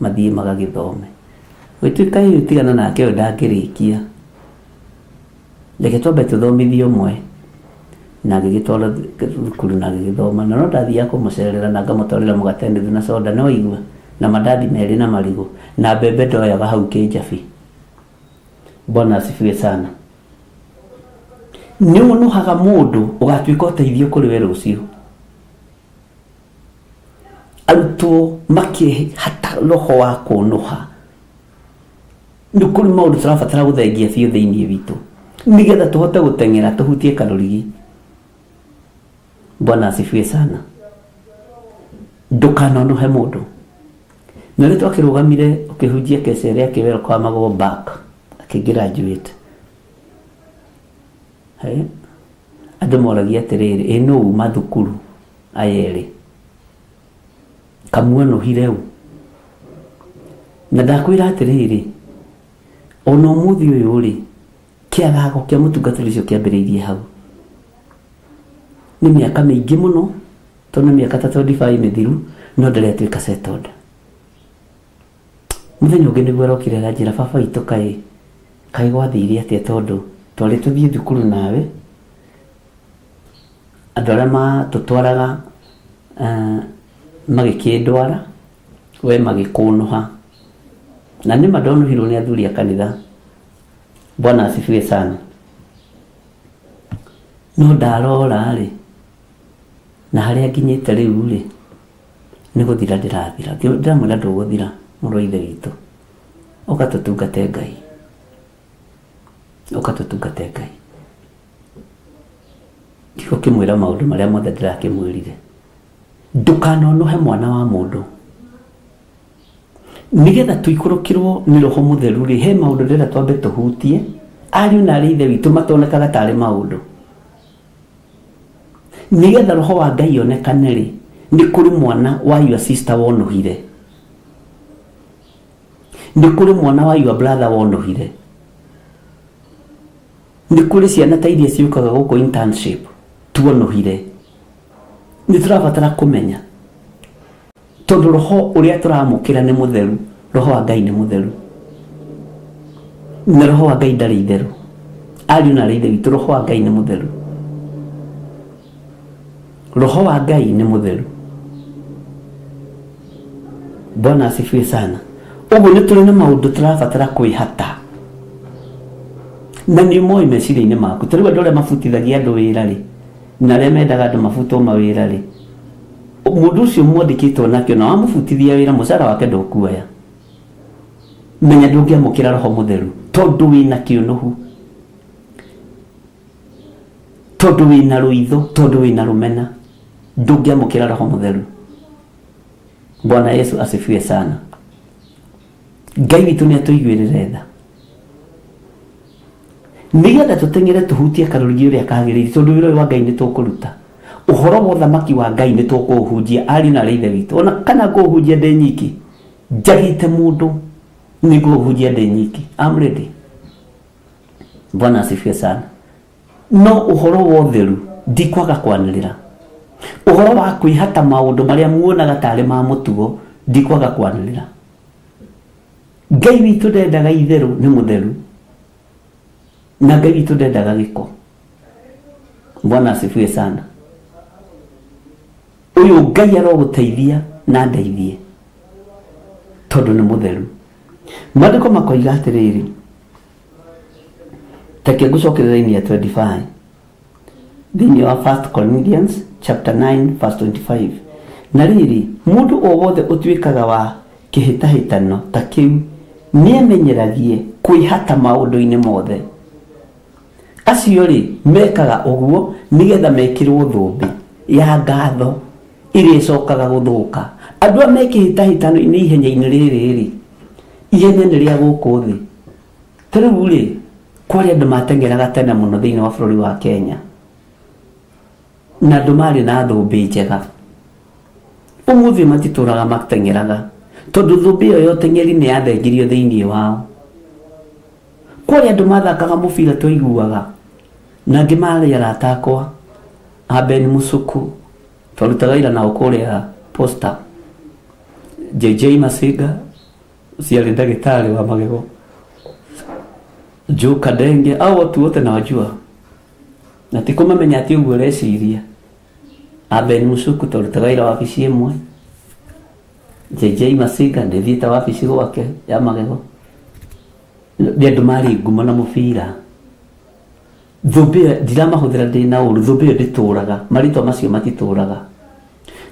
mathiĩ magagĩthome. Gwĩtuĩka ĩyo tigana nake ũyũ ndangĩrĩkia, reke twambe tũthomithie ũmwe, na agĩgĩtwara thukuru na agĩgĩthoma. Na no ndathiaga kũmũcerera na ngamũtwarĩra mũgate nuthu na soda, no igua, na mandathi merĩ na marigũ, na mbembe ndoyaga hau Kĩnjabi. Bwana asifiwe sana. Nĩ ũnũhaga mũndũ ũgatuĩka ũteithio kũrĩ we rũciũ. Arutwo makĩhata roho wa kũnũha. Nĩ kũrĩ maũndũ tũrabatara gũthengia biũ thĩinĩ witũ, nĩgetha tũhote gũteng'era tũhutie karũrigi. Bwana asifiwe sana. Ndũkanonuhe mũndũ. Na rĩu twakĩrũgamire ũkĩhunjia Kecere akĩ-welcome back, akĩ-graduate. Andũ moragia atĩrĩrĩ, ĩ nũ uma thukuru aya erĩ, kamuonuhire u. Na ndakwĩra atĩrĩrĩ, ona ũmũthĩ ũyũ rĩ, kĩagago kĩa mũtungatĩri ũcio kĩambĩrĩirie hau. Nĩ mĩaka mĩingĩ mũno, tondũ mĩaka ta 25 mĩthiru, no ndarĩtuĩka settled. Mũthenya ũngĩ nĩguo arokire aranjĩra, baba witũ kaĩ gwathire atĩa, tondũ twarĩ tũthiĩ thukuru nawe, andũ arĩa matũtwaraga magĩkĩndwara, we magĩkũnũha. Na nĩ mandonuhirwo nĩ athuri a kanitha. Bwana asifiwe sana. No ndarora rĩ, na harĩa nginyĩte rĩu rĩ, nĩ gũthira ndĩrathira. Ndĩramwĩra ndũgũthira, mũrũ wa ithe witũ. Ũka tũtungate Ngai. Ũka tũtungate Ngai. Ndikũkĩmwĩra maũndũ marĩa mothe ndĩrakĩmwĩrire. Ndũkanonuhe mwana wa mũndũ. Nĩgetha tũikũrũkĩrwo nĩ Roho Mũtheru rĩ, he maũndũ ndĩrenda twambe tũhutie, ariũ na arĩ ithe witũ matonekaga tarĩ maũndũ. Nĩgetha Roho wa Ngai onekane rĩ, nĩ kũrĩ mwana wa your sister wonuhire, nĩ kũrĩ mwana wa your brother wonuhire, nĩ kũrĩ ciana ta iria ciũkaga gũkũ internship tuonuhire. Nĩ tũrabatara kũmenya, tondũ roho ũrĩa tũramũkĩra nĩ mũtheru. Roho wa Ngai nĩ mũtheru, na Roho wa Ngai ndarĩ itherũ. Ariũ na arĩ ithe witũ, Roho wa Ngai nĩ mũtheru. Roho wa Ngai nĩ mũtheru. Bwana asifiwe sana. Ũguo nĩ tũrĩ na maũndũ tũrabatara kwĩhata, na nĩ moĩ meciria-inĩ maku. Tũrĩ andũ arĩa mabutithagia andũ wĩra rĩ, na arĩa mendaga andũ mabutwo mawĩra rĩ, mũndũ ũcio mwandĩkĩtwo nakĩo na wamũbutithia wĩra, mũcara wake ndũkuoya. Menya ndũngĩamũkĩra Roho Mũtheru, tondũ wĩna kĩũnũhu, tondũ wĩna rũitho, tondũ wĩna rũmena. Ndũngĩamũkĩra Roho Mũtheru. Bwana Yesu asifiwe sana. Ngai witũ nĩ atũiguĩrĩre tha, nĩgetha tũteng'ere tũhutie karũrigi ũrĩa kagĩrĩire, tondũ wĩra wa Ngai nĩ tũkũruta. uhoro wa thamaki wa Ngai nĩ tũkũhunjia ari na ithe witũ, ona kana kũhunjia ndĩ nyiki, njagĩte mũndũ nĩ kũhunjia ndĩ nyiki. I'm ready. Bwana asifiwe sana. No uhoro wa ũtheru ndikwaga kwanĩrĩra. Uhoro wa kwĩhata maũndũ marĩa muonaga tarĩ ma mũtugo ndikwaga kwanĩrĩra. Ngai witũ ndendaga itherũ, nĩ mũtheru, na Ngai witũ ndendaga gĩko. Bwana asifiwe sana. Uyu Ngai arogũteithia na ndeithie tondũ nĩ mũtheru. Maandĩko makoiga atĩrĩrĩ, take ngũcokerera-inĩ ya 25 thĩinĩ wa 1 Corinthians chapter 9 verse 25. Na rĩrĩ, mũndũ o wothe ũtuĩkaga wa kĩhĩtahĩtano ta kĩu nĩemenyeragie kwĩhata maũndũ-inĩ mothe. Acio rĩ mekaga ũguo nĩgetha mekĩrwo thũmbĩ ya ngatho ĩrĩa ĩcokaga gũthũka. Andũ arĩa mekĩhĩtahĩtano-inĩ ihenya-inĩ rĩrĩ rĩ, ihenya nĩ rĩa gũkũ thĩ. Ta rĩu rĩ, kwarĩ andũ mateng'eraga tene mũno thĩinĩ wa bũrũri wa Kenya, na andũ marĩ na thũmbĩ njega. Ũmũthĩ matitũraga mateng'eraga tondũ thũmbĩ ĩyo ya ũteng'eri nĩ yathengirio thĩinĩ wao. Kwarĩ andũ mathakaga mũbira twaiguaga, na angĩ marĩ arata akwa, Aben Musuku, twarutaga ira nao kũrĩa Posta, JJ Masinga, ciarĩ ndagĩtarĩ wa magego, Joe Kadenge, au watu wote nawajua, na tikumamenya ati ũguo reciria. Aben Musuku twarutaga ira wabici ĩmwe, JJ Masinga ndĩthiĩte wabici gwake ya magego. Andũ marĩ ngumo na mũbira. Thũmbĩ ndiramahũthĩra ndĩ na ũru, thũmbĩ ĩyo ndĩtũraga, marĩtwa macio matitũraga.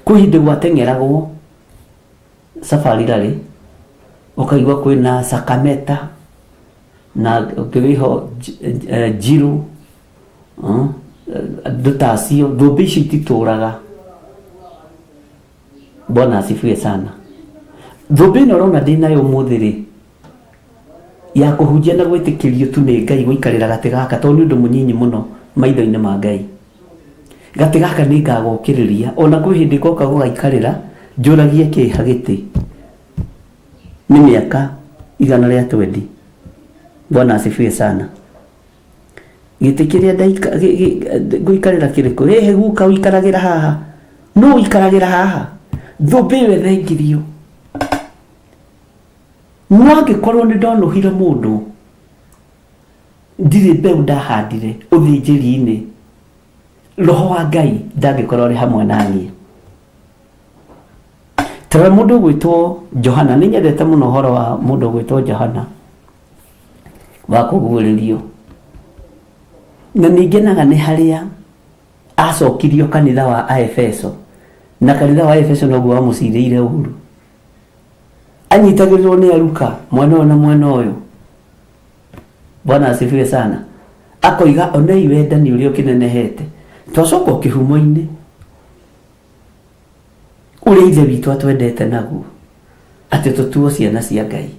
Kwĩ hĩndĩ gwateng'eragwo Safari Rally, ũkaigua kwĩna Sakameta na ũkĩrĩho Jiru, andũ ta acio, thũmbĩ ici ititũraga. Bwana asifiwe sana. Thũmbĩ ĩno ũrona ndĩ nayo ũmũthĩ rĩ, ya kũhunjia na gwĩtĩkĩrio tu nĩ Ngai gũikarĩra gatĩ gaka tondũ nĩ ũndũ mũnyinyi mũno maitho-inĩ ma Ngai. Gatĩ gaka nĩ ngagokĩrĩria, ona kwĩ hĩndĩ ngoka gũgaikarĩra njũragie kĩha gĩtĩ. Nĩ mĩaka 120. Bwana asifiwe sana. Gĩtĩ kĩrĩa ngũikarĩra kĩrĩkũ? Hĩhĩ guka ũikaragĩra haha, no ũikaragĩra haha, thũmbĩ ĩyo ĩthengirio. Mwangĩkorwo nĩ ndonuhire mũndũ, ndirĩ mbeũ ndahandire ũthĩnjĩri-inĩ, roho wa Ngai ndangĩkorwo arĩ hamwe naniĩ. Tara mũndũ gwĩtwo Johana, nĩ nyendete mũno ũhoro wa mũndũ gwĩtwo Johana wa kũguũrĩrio, na nĩngenaga nĩ harĩa acokirio kanitha wa Aefeso, na kanitha wa Aefeso noguo wamũcirĩire ũhuru. Anyitagĩrĩrwo nĩ aruka mwena ũyũ na mwena ũyũ. Bwana asifiwe sana. Akoiga onei wendani ũrĩa ũkĩnenehete, twacoka kĩhumo-inĩ ũrĩa ithe witũ atwendete naguo, atĩ tũtuo ciana cia Ngai.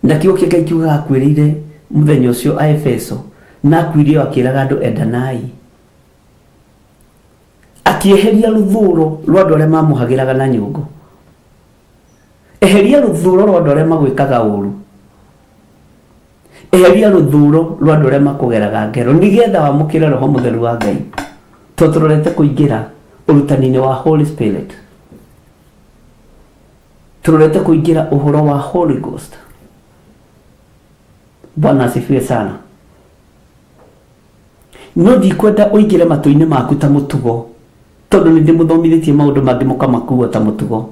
Na kĩo kĩa Ngai kiugaga akwĩrĩire mũthenya ũcio Aefeso, na akwĩrire akĩraga andũ endanai, akĩeheria rũthũũro rwa andũ arĩa mamũhagĩraga na nyũngũ. Eheria rũthũũro rwa andũ arĩa magwĩkaga ũũru, eheria rũthũũro rwa andũ arĩa makũgeraga ngero, nĩgetha wamũkĩre roho mũtheru wa Ngai. Tũrorete kũingĩra ũrutani-inĩ wa Holy Spirit, tũrorete kũingĩra ũhoro wa Holy Ghost. Bwana asifiwe sana. No ndikwenda ũingĩre matũ-inĩ maku ta mũtugo, tondũ nĩ ndĩmũthomithĩtie maũndũ mangĩ mũkamakuo ta mũtugo.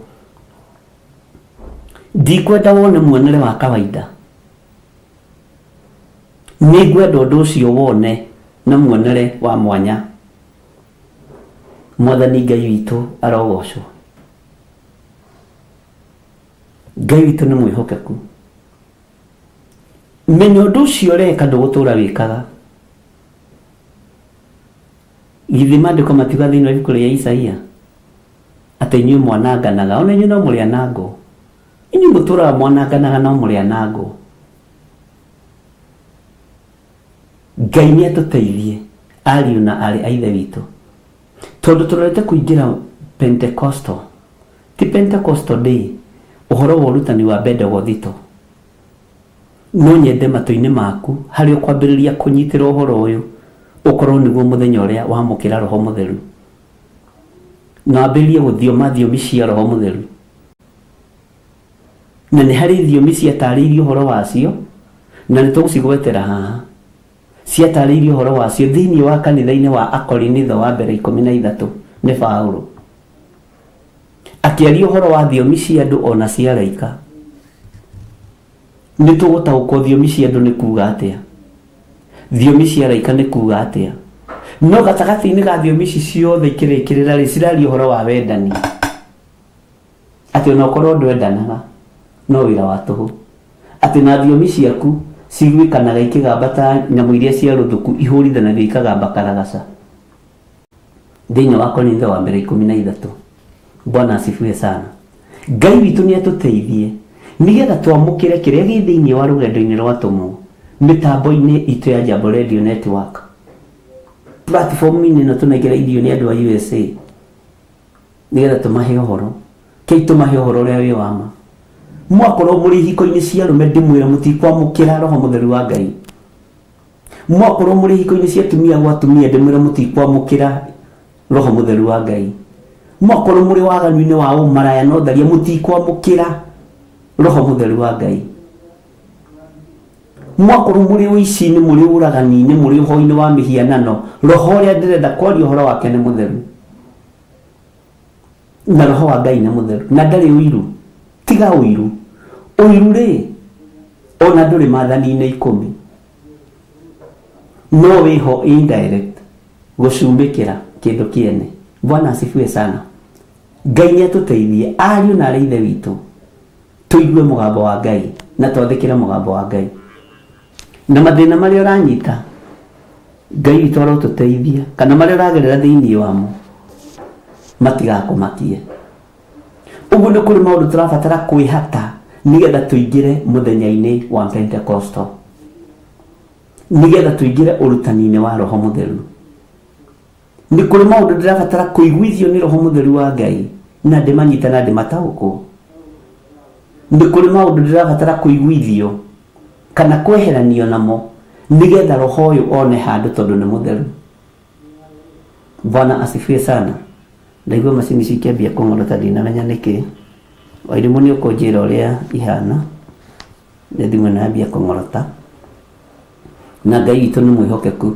Ndikwenda wone muonere wa kawaida, nĩ ngwenda ũndũ ũcio wone na muonere wa mwanya. Mwathani Ngai witũ arogocwo. Ngai witũ nĩ mwĩhokeku. Menya ũndũ ũcio ũreka ndũgũtũũra wĩkaga. Githĩ maandĩko matiuga thĩinĩ wa ibuku rĩa Isaia atĩ inyuĩ mwananganaga, ona inyuĩ no mũrĩ anangwo. Inyuĩ mũtũũraga mwananganaga no mũrĩ anangwo. Ngai nĩ atũteithie ariũ na arĩ a ithe witũ, tondũ tũrorete kũingĩra Pentecostal, ti Pentecostal day, ũhoro wa ũrutani wa Pentecothito, no nyende matũ-inĩ maku harĩ ũkwambĩrĩria kũnyitĩra ũhoro ũyũ ũkorwo nĩguo mũthenya ũrĩa wamũkĩra Roho Mũtheru, na wambĩrĩrie gũthioma thiomi cia Roho Mũtheru, na nĩ harĩ thiomi ciatarĩirio ũhoro wacio, na nĩ tũgũcigwetera haha ciatarĩirio ũhoro wacio thĩinĩ wa kanitha-inĩ wa Akorinitho wa mbere 13 nĩ Paulo akĩaria ũhoro wa thiomi cia andũ ona cia araika. Nĩ tũgũtaũkwo thiomi cia andũ nĩ kuuga atĩa, thiomi cia araika nĩ kuuga atĩa, no gatagatĩ-inĩ ga thiomi ici ciothe ikĩrĩkĩrĩra rĩ ciraria ũhoro wa wendani, atĩ ona ũkorwo ndwendanaga no wĩra wa tũhũ, atĩ na thiomi ciaku ciguĩkanaga ikĩgamba ta nyamũ iria cia rũthũku ihũrithanagio ikagamba karagaca. Thĩinĩ wa Korintho wa mbere 13. Bwana asifiwe sana. Ngai witũ nĩ atũteithie nigetha twamũkĩre kĩrĩa gĩ thĩinĩ wa rũgendo-inĩ rwa tũmũ mĩtambo-inĩ itũ ya Jambo Radio Network, platform-inĩ ĩno tũnengereirio nĩ andũ a USA nigetha tũmahe ũhoro, kĩi tũmahe ũhoro ũrĩa wĩ wama. Mwakorwo mũrĩ ihiko-inĩ cia arũme ndĩmwĩra mũtikwamũkĩra Roho Mũtheru wa Ngai, mwakorwo mũrĩ ihiko-inĩ cia atumia gwa atumia ndĩmwĩra mũtikwamũkĩra Roho Mũtheru wa Ngai, mwakorwo mũrĩ waganu-inĩ wa ũmaraya no tharia mũtikwamũkĩra Roho Mũtheru wa Ngai, mwakorwo mũrĩ ũici-inĩ mũrĩ ũragani-inĩ mũrĩ ũhoi-inĩ wa mĩhianano, roho ũrĩa ndĩrenda kwaria ũhoro wake nĩ mũtheru, na Roho wa Ngai nĩ mũtheru na ndarĩ ũiru, tiga ũiru. Ũiru rĩ ona ndũrĩ maathani-inĩ 10, no wĩho indirect gũcumbĩkĩra kĩndũ kĩene. Bwana asifiwe sana. Ngai nĩ atũteithie ariũ na arĩ ithe witũ tũigue mũgambo wa Ngai na twathĩkĩre mũgambo wa Ngai, na mathĩna marĩa ũranyita Ngai witũ arotũteithia kana marĩa ũragerera thĩinĩ wamo matigakũmakie. Ũguo nĩ kũrĩ maũndũ tũrabatara kwĩhata nigetha tũingĩre mũthenya-inĩ wa Pentecostal, nigetha tũingĩre ũrutani-inĩ wa Roho Mũtheru. Nĩ kũrĩ maũndũ ndĩrabatara kũiguithio nĩ Roho Mũtheru wa Ngai na ndĩmanyita na ndĩmataũkwo. Nĩ kũrĩ maũndũ ndĩrabatara kũiguithio kana kweheranio namo nigetha roho ũyũ one handũ tondũ nĩ mũtheru. Bwana asifiwe sana. Ndaigua macini cikĩambia kũng'orota ndinamenya nĩkĩ. Wairimu nĩ ũkũnjĩra ũrĩa ihana, nĩ thimũ nambia kũng'orota, na Ngai witũ nĩ mwĩhokeku.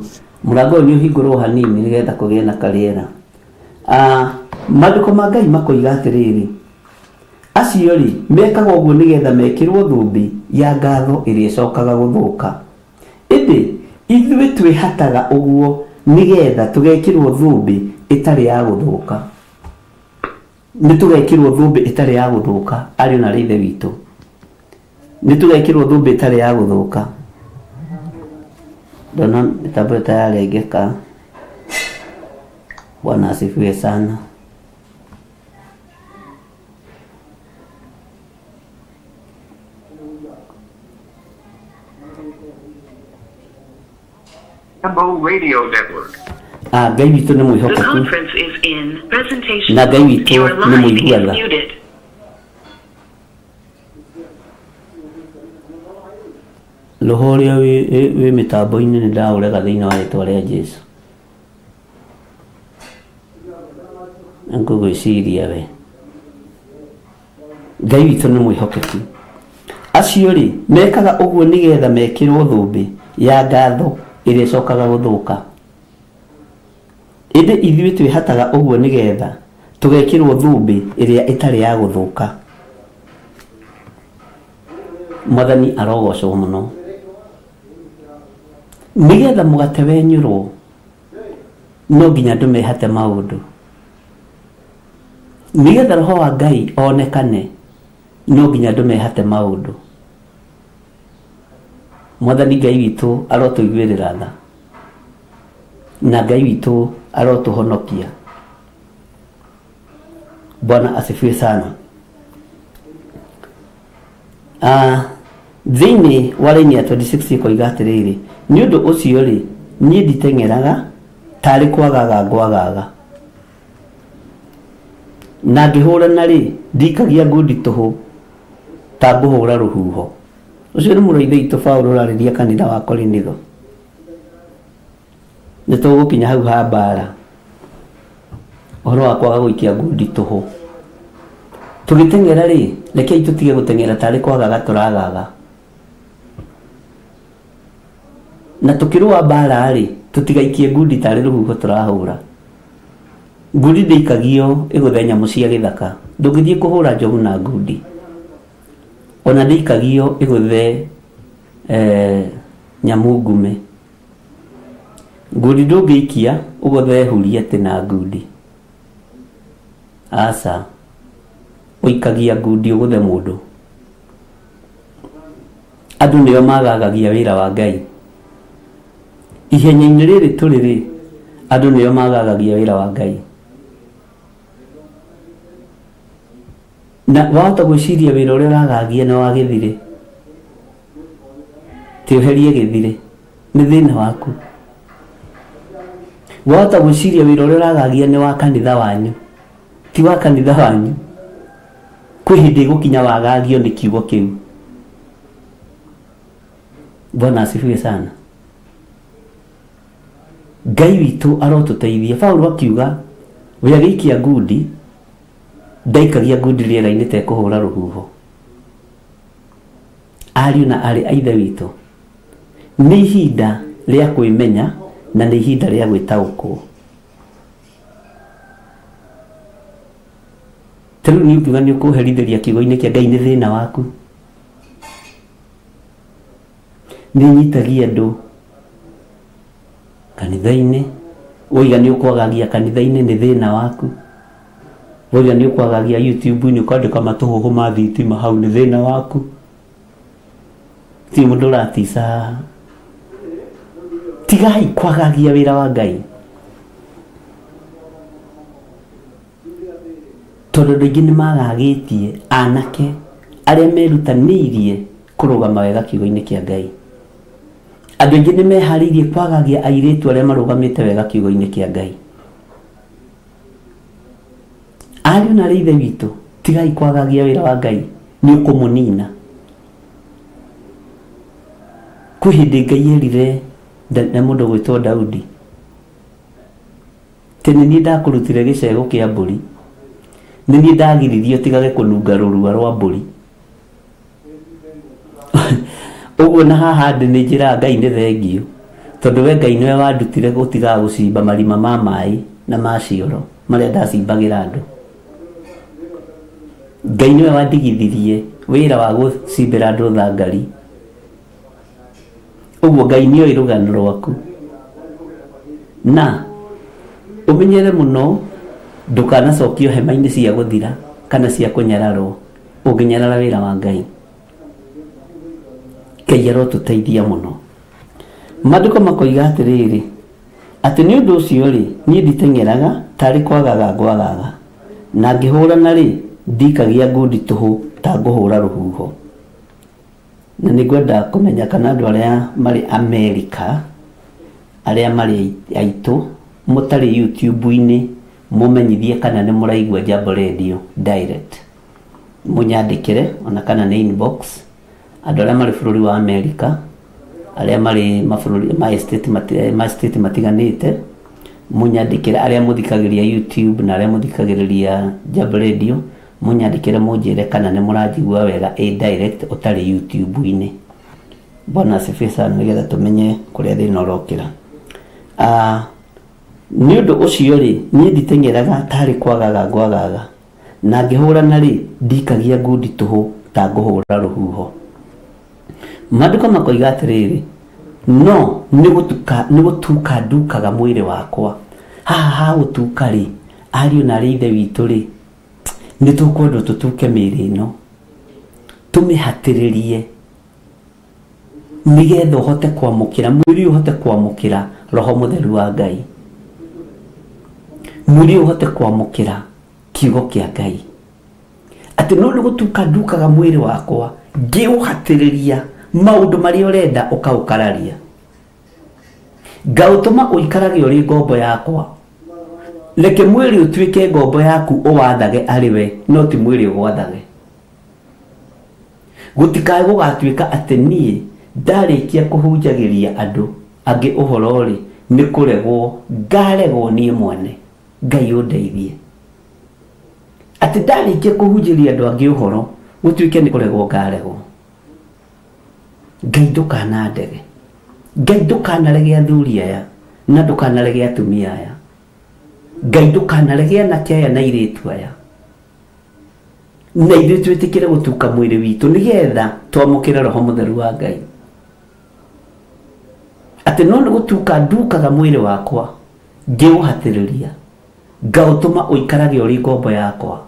Mũrango ũyũ nĩ ũhingũrwo hanini nigetha kũgĩe na karĩera. Maandĩko ma Ngai makoiga atĩrĩrĩ, acio rĩ mekaga ũguo nigetha mekĩrwo thũmbĩ ya ngatho ĩrĩa ĩcokaga gũthũka. Ĩndĩ ithuĩ twĩhataga ũguo nigetha tũgekĩrwo thũmbĩ ĩtarĩ ya gũthũka. Nĩ tũgekĩrwo thũmbĩ ĩtarĩ ya gũthũka ariũ na ithe witũ, nĩ tũgekĩrwo thũmbĩ ĩtarĩ ya gũthũka. Ndona mĩtambo ĩtararengeka. Bwana asifiwe sana. Radio Network. Ngai witũ nĩ mwĩhokeku na Ngai witũ nĩ mũiguaga. Roho ũrĩa wĩ mĩtambo-inĩ nĩ ndaũrega thĩinĩ wa rĩĩtwa rĩa Jesũ. Ngũgwĩciria we. Ngai witũ nĩ mwĩhokeku. Acio rĩ mekaga ũguo nigetha mekĩrwo thũmbĩ ya ngatho ĩrĩa ĩcokaga gũthũka. Ĩndĩ ithuĩ twĩhataga ũguo nigetha tũgekĩrwo thũmbĩ ĩrĩa ĩtarĩ ya gũthũka. Mwathani arogocwo mũno. Nigetha mũgate wenyũrwo no nginya ndũmehate maũndũ. Nigetha roho wa Ngai onekane no nginya ndũmehate maũndũ. Mwathani Ngai witũ arotũiguĩrĩra tha na Ngai witũ arotũhonokia. Bwana asifiwe sana. Thĩinĩ wa raini ya 26 koiga atĩrĩrĩ, nĩ ũndũ ũcio rĩ niĩ nditeng'eraga tarĩ kwagaga ngwagaga na ngĩhũrana rĩ ndikagia ngundi tũhũ ta ngũhũra rũhuho. Ũcio nĩ mũraithe witũ Paũlũ ũrarĩria kanitha wa Korinitho. Nĩ tũgũkinya hau ha mbara ũhoro wa kwaga gũikia ngundi tũhũ. Tũgĩteng'era rĩ rekei tũtige gũteng'era tarĩ kwagaga tũragaga, na tũkĩrũa mbara rĩ tũtigaikie ngundi tarĩ rũhuho tũrahũra. Ngundi ndĩikagio ĩgũthe nyamũ cia gĩthaka, ndũngĩthiĩ kũhũra njogu na ngundi, ona ndĩikagio ĩgũthe nyamũ ngume. Ngundi ndũngĩikia ũgũthe huria atĩ na ngundi, aca ũikagia ngundi ũgũthe mũndũ. Andũ nĩo magagagia wĩra wa Ngai. Ihenya-inĩ rĩrĩ tũrĩ rĩ andũ nĩo magagagia wĩra wa Ngai. Na wahota gwĩciria wĩra ũrĩa ũragagia na wagĩthire, ti ũherie gĩthire, nĩ thĩna waku. Wahota gwĩciria wĩra ũrĩa ũragagia nĩ wa kanitha wanyu, ti wa kanitha wanyu. Kwĩ hĩndĩ gũkinya wagagio nĩ kiugo kĩu. Bwana asifiwe sana. Ngai witũ arotũteithia. Paũlũ akiuga we agĩikia ngundi ndaikagia ngundi rĩera-inĩ ta kũhũra rũhuho. Ariũ na arĩ a ithe witũ, nĩ ihinda rĩa kwĩmenya na nĩ ihinda rĩa gwĩtaũkwo. Tĩrĩu nĩ ukiuga nĩ ũkũherithĩria kiugo-inĩ kĩa Ngai nĩ thĩna waku. Nĩ nyitagia andũ kanitha-inĩ, woiga nĩ ũkwagagia kanitha-inĩ nĩ thĩna waku. Woiga nĩ ũkwagagia YouTube-inĩ ũkandĩka matũhũhũ ma thitima hau nĩ thĩna waku. Ti mũndũ ũratica. Tigai kwagagia wĩra wa Ngai. Tondũ andũ aingĩ nĩ magagĩtie anake arĩa merutanĩirie kũrũgama wega kiugo-inĩ kĩa Ngai. Andũ aingĩ nĩ meharĩirie kwagagia airĩtu arĩa marũgamĩte wega kiugo-inĩ kĩa Ngai. Ariũ na arĩ a ithe witũ, tigai kwagagia wĩra wa Ngai, nĩ ũkũmũnina. Kwĩ hĩndĩ Ngai erire na mũndũ gwĩtwo Daudi, tene niĩ ndakũrutire gĩcegũ kĩa mbũri, nĩ niĩ ndagiririe ũtigage kũnunga rũrua rwa mbũri. Ũguo na haha ndĩ nĩ njĩra Ngai nĩ thengio, tondũ we Ngai nĩwe wandutire gũtigaga gũcimba marima ma maĩ na ma cioro marĩa ndacimbagĩra andũ. Ngai nĩwe wandigithirie wĩra wa gũcimbĩra andũ thangari. Ũguo Ngai nĩoĩ rũgano rwaku, na ũmenyere mũno ndũkanacokio hema-inĩ cia gũthira kana cia kũnyararwo ũngĩnyarara wĩra wa Ngai. Ngai arotũteithia mũno. Maandĩko makoiga atĩrĩrĩ, atĩ nĩ ũndũ ũcio rĩ niĩ nditeng'eraga tarĩ kwagaga ngwagaga, na ngĩhũrana rĩ ndikagia ngundi tũhũ ta ngũhũra rũhuho. Na nĩ ngwenda kũmenya kana andũ arĩa marĩ Amerika, arĩa marĩ aitũ mũtarĩ YouTube-inĩ, mũmenyithie kana nĩ mũraigua Jambo Radio direct. Mũnyandĩkĩre ona kana nĩ inbox. Andũ arĩa marĩ bũrũri wa Amerika, arĩa marĩ mabũrũri ma state matiganĩte, mũnyandĩkĩre. Arĩa mũthikagĩria YouTube na arĩa mũthikagĩrĩria Jambo Radio, mũnyandĩkĩre mũnjĩre kana nĩ mũranjigua wega direct ũtarĩ YouTube-inĩ. Bwana asifiwe sana, nĩgetha tũmenye kũrĩa thĩna ũrokĩra. Nĩ ũndũ ũcio rĩ niĩ nditeng'eraga tarĩ kwagaga ngwagaga, na ngĩhũrana rĩ ndikagia ngundi tũhũ ta ngũhũra rũhuho. Maandĩko makoiga atĩrĩrĩ, no nĩ gũtuka ndukaga mwĩrĩ wakwa. Haha ha gũtuka rĩ, ariũ na arĩ a ithe witũ rĩ, nĩ tũkwendwo tũtuke mĩĩrĩ ĩno, tũmĩhatĩrĩrie nĩgetha ũhote kwamũkĩra mwĩrĩ, ũhote kwamũkĩra Roho Mũtheru wa Ngai, mwĩrĩ ũhote kwamũkĩra kiugo kĩa Ngai. Atĩ no nĩ gũtuka ndukaga mwĩrĩ wakwa ngĩũhatĩrĩria maũndũ marĩa ũrenda ũkaũkararia. ngautuma uikarage uri ngombo yakwa leke mwili utwike ngombo yaku uwathage ariwe no ti mwili ugwathage gutikae gugatwika ati nie ndarikia kuhunjagiria andu angi uhoro ri ni kuregwo ngaregwo nie mwene Ngai undeithie ati ndarikia kuhunjiria andu angi uhoro gutwike ni kuregwo ngaregwo Ngai ndukanandege Ngai ndukanarege athuri aya na ndukanarege atumia aya Ngai ndukanarege anake aya na iritu aya na ithuĩ twĩtĩkĩre gũtuka mwĩrĩ witũ nĩgetha twamũkĩre roho mũtheru wa Ngai atĩ no nĩ gũtuka ndukaga mwĩrĩ wakwa ngĩũhatĩrĩria ngaũtũma ũikarage ũrĩ ngombo yakwa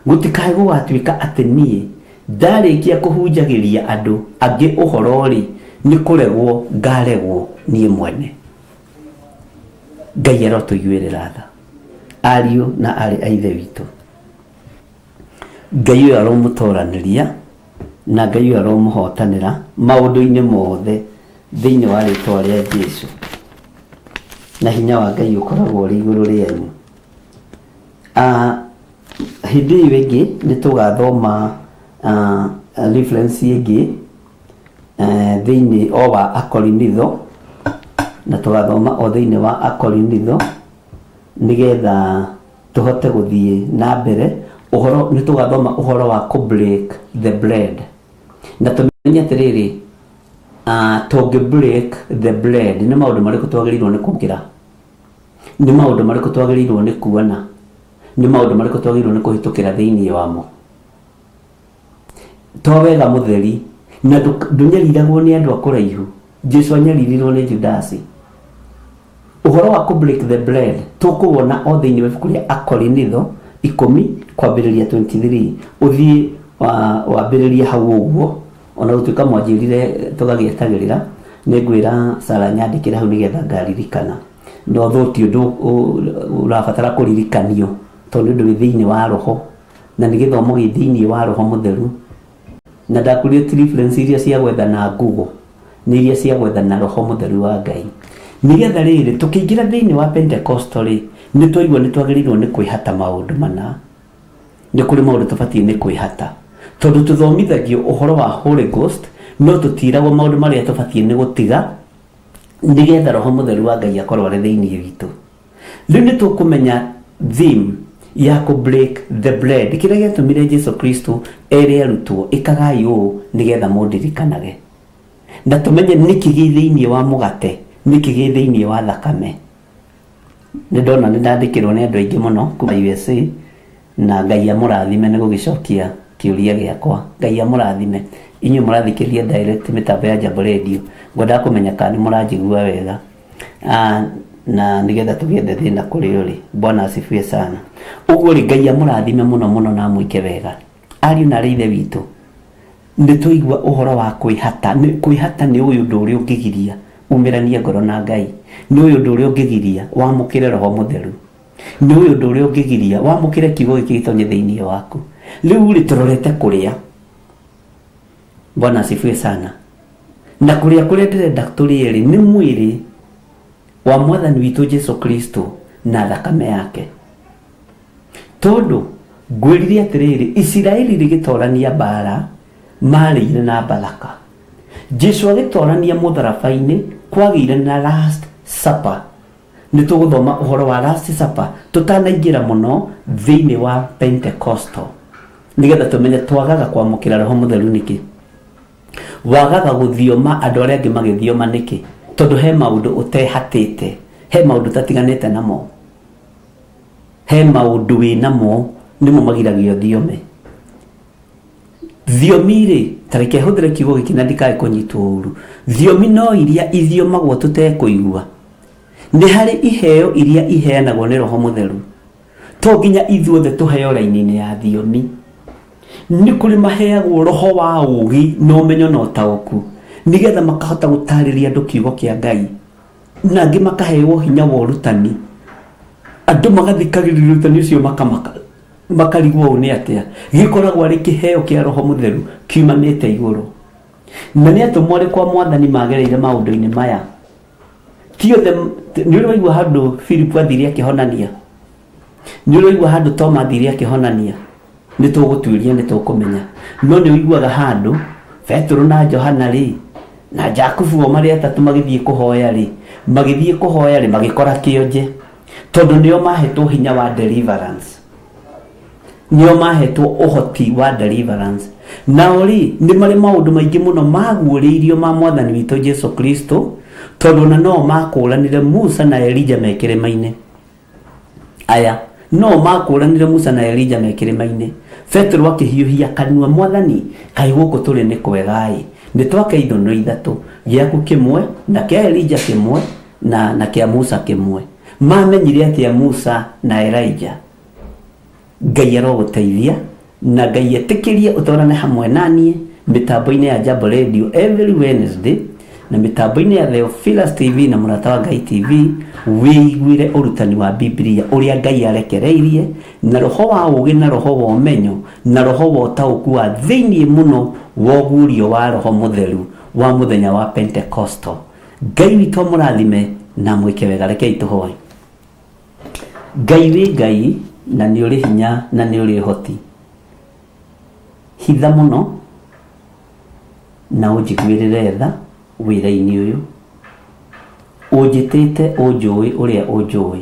gũtikae gũgatuĩka atĩ niĩ ndarĩkia kũhunjagĩria andũ angĩ ũhoro rĩ nĩ kũregwo ngaregwo niĩ mwene Ngai arotũiguĩrĩra tha ariũ na arĩ a ithe witũ Ngai ũyũ aromũtoranĩria na Ngai ũyũ aromũhotanĩra maũndũ-inĩ mothe thĩinĩ wa rĩtwa rĩa Jesũ na hinya wa Ngai ũkoragwo ũrĩ igũrũ rĩanyu hĩndĩ ĩyo ĩngĩ nĩ tũgathoma reference ĩngĩ thĩinĩ o wa Akorinitho na tũgathoma o thĩinĩ wa Akorinitho nĩgetha tũhote gũthiĩ na mbere uhoro nĩ tũgathoma uhoro wa ku break the bread na tũmenye atĩrĩrĩ tũngĩ break the bread nĩ maũndũ marĩkũ twagĩrĩirwo nĩ kũngĩra nĩ maũndũ marĩkũ twagĩrĩirwo nĩ kuona nĩ maũndũ marĩkũ twagĩrĩirwo nĩ kũhĩtũkĩra thĩinĩ wamo to wega mũtheri na ndũnyariragwo nĩ andũ akũraihu Jesũ anyaririrwo nĩ Judasi uhoro wa ku break the bread tũkũwona o thĩinĩ wa ibuku rĩa Akorinitho 10 kwambĩrĩria 23 uthii wambĩrĩria hau ũguo ona gũtuĩka mwanjĩrire tũgagĩetagĩrĩra nĩngwĩra Sara nyandĩkĩre hau nĩgetha ngaririkana no thũti ũndũ ũrabatara kũririkanio tondũ ndũ thĩinĩ wa roho na nĩ gĩthomo gĩ thĩinĩ wa roho mũtheru na ndakurĩte reference iria cia gwethana Google nĩ iria cia gwethana roho mũtheru wa Ngai nĩgetha rĩrĩ tũkĩingĩra thĩinĩ wa Pentecostal nĩ twaigua nĩ twagĩrĩirwo nĩ kwĩhata maũndũ mana nĩ kũrĩ maũndũ tũbatiĩ nĩ kwĩhata tondũ tũthomithagio ũhoro wa Holy Ghost no tũtiragwo maũndũ marĩa tũbatiĩ nĩ gũtiga nĩgetha roho mũtheru wa Ngai akorwo arĩ thĩinĩ witũ rĩu nĩ tũkũmenya theme ya ku break the bread kĩrĩa gĩatũmire Jesũ Kristo erĩ arutwo ĩkagai ũũ nĩgetha mũndirikanage na tũmenye nĩkĩ gĩ thĩinĩ wa mũgate nĩkĩ gĩ thĩinĩ wa thakame nĩ ndona nĩ ndandĩkĩrwo nĩ andũ aingĩ mũno kuma USA na Ngai amũrathime nĩ gũgĩcokia kĩũria gĩakwa Ngai amũrathime inyuĩ mũrathikĩrĩria direct mĩtambo ya Jambo Radio ngwenda kũmenya kana nĩ mũranjigua wega na nĩgetha tũgĩethe thĩna kũrĩ ũrĩ Bwana asifiwe sana ũguo rĩ Ngai amũrathime mũno mũno na mwĩke wega ariũ na arĩ ithe witũ nĩ tũigua ũhoro wa kwĩhata nĩ ũyũ ũndũ ũrĩa ũngĩgiria umĩrania ngoro na Ngai nĩ ũyũ ũndũ ũrĩa ũngĩgiria wamũkĩre roho mũtheru nĩ ũyũ ũndũ ũrĩa ũngĩgiria wamũkĩre kiugo gĩkĩ gĩtonye thĩinĩ waku rĩu rĩ tũrorete kũrĩa Bwana asifiwe sana na kũrĩa ndĩrenda tũrĩe rĩ nĩ mwĩrĩ wa mwathani witũ Jesũ Kristo na thakame yake tondũ ngwĩrire atĩrĩrĩ Isiraeli rĩgĩtorania mbara marĩire na Baraka Jesũ agĩtorania mũtharaba-inĩ kwagĩire na last supper nĩ tũgũthoma ũhoro wa last supper tũtanaingĩra mũno thĩinĩ wa Pentecostal nĩgetha tũmenye twagaga kwamũkĩra roho mũtheru nĩkĩ wagaga gũthioma andũ arĩa angĩ magĩthioma nĩkĩ tondũ he maũndũ ũtehatĩte he maũndũ tatiganĩte namo he maũndũ wĩ namo nĩmo magiragio thiome thiomi rĩ tareke hũthĩre kiugo gĩkĩ na ndikae kũnyitwo ũru thiomi no iria ithiomagwo tũtekũigua nĩ harĩ iheo iria iheanagwo nĩ roho mũtheru to nginya ithuothe tũheo raini-inĩ ya thiomi nĩ kũrĩ maheagwo roho wa ũũgĩ na ũmenyo na ũtaũku nĩgetha makahota gũtarĩria andũ kiugo kĩa Ngai na angĩ makaheo hinya wa ũrutani andũ magathikagĩrĩria ũrutani ũcio makarigwo ũũ nĩ atĩa gĩkoragwo arĩ kĩheo kĩa roho mũtheru kiumanĩte igũrũ na nĩ atũmwo arĩ kwa mwathani magereire maũndũ-inĩ maya tiothe nĩ ũraigua handũ Philip athire akĩhonania, nĩ ũraigua handũ Toma athire akĩhonania, nĩ tũgũtuĩria nĩ tũkũmenya. No nĩ ũiguaga handũ Petro na Johana rĩ na Jakubu o marĩ atatũ magĩthiĩ kũhoya rĩ magĩkora kĩonje, tondũ nĩo mahetwo hinya wa deliverance, nĩo mahetwo ũhoti wa deliverance. Nao rĩ nĩ marĩ maũndũ maingĩ mũno maguũrĩirio ma Mwathani witũ Jesu Kristo, tondũ na no makũranire Musa na Elija me kĩrĩma-inĩ. Aya no makũranire Musa na Elija me kĩrĩma-inĩ. Petro akĩhiũhia kanua, Mwathani kaĩ gũkũ tũrĩ nĩ kwega ĩ, nĩ twaka ithũnũ ithatũ, gĩaku kĩmwe na kĩa Elija kĩmwe na kĩa Musa kĩmwe. Mamenyire atĩa Musa na Elija? Ngai arogũteithia na Ngai etĩkĩrie ũtwarane hamwe naniĩ mĩtambo-inĩ ya Jambo Radio every Wednesday na mĩtambo-inĩ ya Theophilus TV na Mũrata wa Ngai TV, wĩiguire ũrutani wa Biblia ũrĩa Ngai arekereirie, na roho wa ũgĩ na roho wa ũmenyo na roho wa ũtaũku wa thĩinĩ mũno wa ũguũrio wa Roho Mũtheru wa mũthenya wa Pentecostal. Ngai witũ mũrathime na mwĩke wega. Rekei tũhoe. Ngai wĩ Ngai na nĩ ũrĩ hinya na nĩ ũrĩ ũhoti, hitha mũno na ũnjiguĩrĩre tha wĩra-inĩ ũyũ, ũnjĩtĩte ũnjũĩ ũrĩa ũnjũĩ,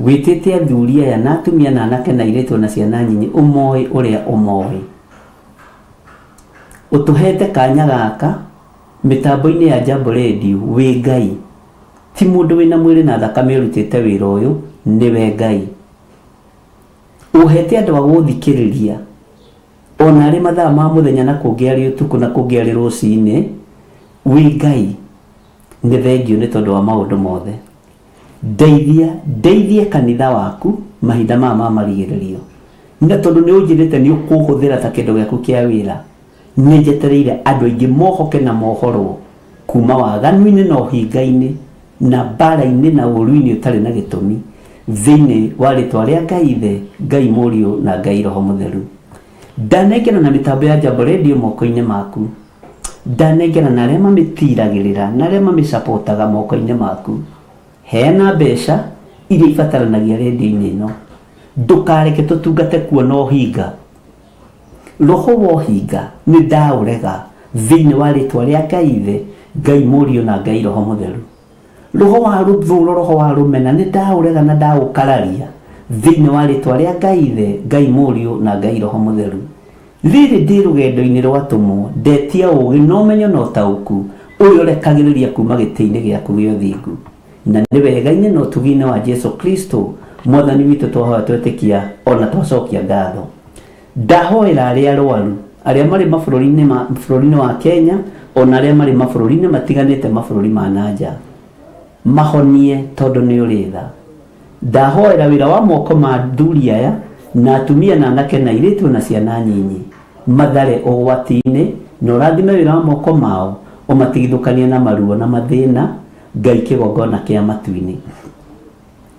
wĩtĩte athuri aya na atumia na anake na airĩtu na ciana nyinyi ũmoĩ ũrĩa ũmoĩ, ũtũhete kanya gaka mĩtambo-inĩ ya Jambo Radio. Wĩ Ngai, ti mũndũ wĩna mwĩrĩ na thakame ũrutĩte wĩra ũyũ, nĩwe Ngai. Ũhete andũ a gũthikĩrĩria ona arĩ mathaa ma mũthenya na kũngĩ arĩ ũtukũ na kũngĩ arĩ rũcinĩ. Wĩ Ngai, nĩ thengio nĩ tondũ wa maũndũ mothe. Ndeithia kanitha waku mahinda maya ma marigĩrĩrio, na tondũ nĩ ũnjĩrĩte nĩ ũkũhũthĩra ta kĩndũ gĩaku kĩa wĩra. Nĩ njetereire andũ aingĩ mohoke na mohorwo kuma waganu-inĩ na ũhinga-inĩ na mbara-inĩ na ũru-inĩ ũtarĩ na gĩtũmi, thĩinĩ wa rĩtwa rĩa Ngai Ithe, Ngai Mũriũ na Ngai Roho Mũtheru. Ndanengera na mĩtambo ya Jambo Radio moko-inĩ maku, ndanengera na arĩa mamĩtiragĩrĩra na arĩa mamĩsapotaga moko-inĩ maku. Heana mbeca iria ibataranagia redio-inĩ ĩno, ndũkareke tũtungate kuona ũhinga. Roho wa ũhinga nĩ ndaũrega thĩinĩ wa rĩtwa rĩa Ngai Ithe, Ngai Mũriũ na Ngai Roho Mũtheru. Roho wa rũthũũro, roho wa rũmena nĩ ndaũrega na ndaũkararia thĩinĩ wa rĩtwa rĩa Ngai Ithe, Ngai Mũriũ na Ngai Roho Mũtheru. Rĩrĩ ndĩ rũgendo-inĩ rwatũmwo, ndetia ũgĩ na ũmenyo na ũtaũku ũrĩa ũrekagĩrĩria kuma gĩtĩ-inĩ gĩaku gĩa ũthingu, na nĩ wega-inĩ na ũtugi-inĩ wa Jesu Kristo Mwathani witũ twahoya twetĩkia ona twacokia ngatho. Ndahoera arĩa arwaru, arĩa marĩ bũrũri-inĩ wa Kenya ona arĩa marĩ mabũrũri-inĩ matiganĩte, mabũrũri ma nanja, mahonie tondũ nĩ ũrĩ tha. Ndahoera wĩra wa moko ma athuri aya na atumia na anake na airĩtu na ciana nyinyi mathare ũgwati-inĩ, na ũrathime wĩra wa moko mao, ũmatigithũkanie na maruo na mathĩna, Ngai kĩgongona kĩa matu-inĩ.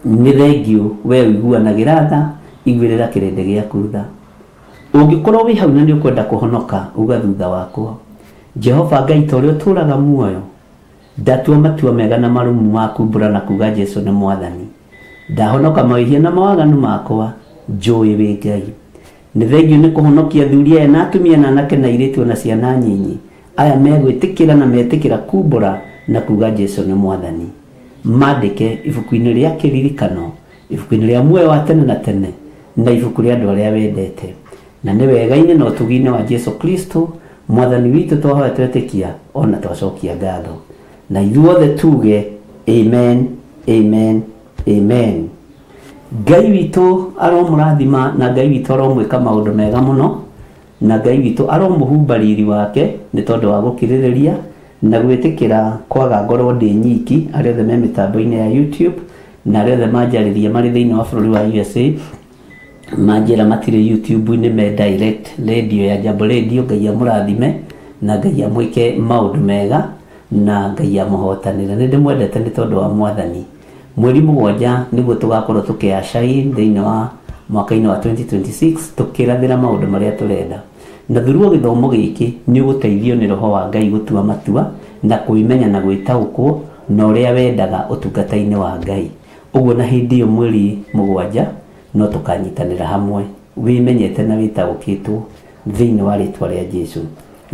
Nĩ thengio we ũiguanagĩra tha, iguĩrĩra kĩrĩndĩ gĩaku tha. Ũngĩkorwo wĩ hau na nĩ ũkwenda kũhonoka, uga thutha wakwa, Jehova Ngai ta ũrĩa ũtũũraga muoyo, ndatua matua mega na marumu maku mbura na kuga Jesu nĩ Mwathani. Ndahonoka mawĩhia na mawaganu makwa, njũĩ wĩ Ngai. Nĩ thengio nĩ kũhonokia athuri aya na atumia na anake na airĩtu na ciana nyinyi aya megwĩtĩkĩra na metĩkĩra kumbũra na kuga Jesu nĩ Mwathani. Mandĩke ibuku-inĩ rĩa kĩririkano, ibuku-inĩ rĩa muoyo wa tene na tene, na ibuku rĩa andũ arĩa wendete. Na nĩ wega-inĩ na ũtugi-inĩ wa Jesu Kristo Mwathani witũ twahoya twetĩkia ona twacokia ngatho. Na ithuothe tuge amen, amen, amen. Ngai witũ aromũrathima na Ngai witũ aromwĩka maũndũ mega mũno, na Ngai witũ aromũhumba riri wake nĩ tondũ wa gũkirĩrĩria na gwĩtĩkĩra kwaga ngorwo ndĩ nyiki arĩa othe me mĩtambo-inĩ ya YouTube na arĩa othe manjarĩria marĩ thĩinĩ wa bũrũri wa USA manjĩra matirĩ YouTube-inĩ me direct radio ya Jambo Radio. Ngai amũrathime na Ngai amwĩke maũndũ mega na Ngai amũhotanĩre. Nĩ ndĩmwendete nĩ tondũ wa Mwathani. Mweri 7 nĩguo tũgakorwo tũkĩacaĩ thĩinĩ wa mwaka-inĩ wa 2026 tũkĩrathĩra maũndũ marĩa tũrenda. Na through gĩthomo gĩkĩ nĩ ũgũteithio nĩ roho wa Ngai gũtua matua na kwĩmenya na gwĩtaũkwo na ũrĩa wendaga ũtungata-inĩ wa Ngai. Ũguo na hĩndĩ ĩyo mweri 7 no tũkanyitanĩra hamwe wĩmenyete na wĩtaũkĩtwo thĩinĩ wa rĩtwa rĩa Jesũ.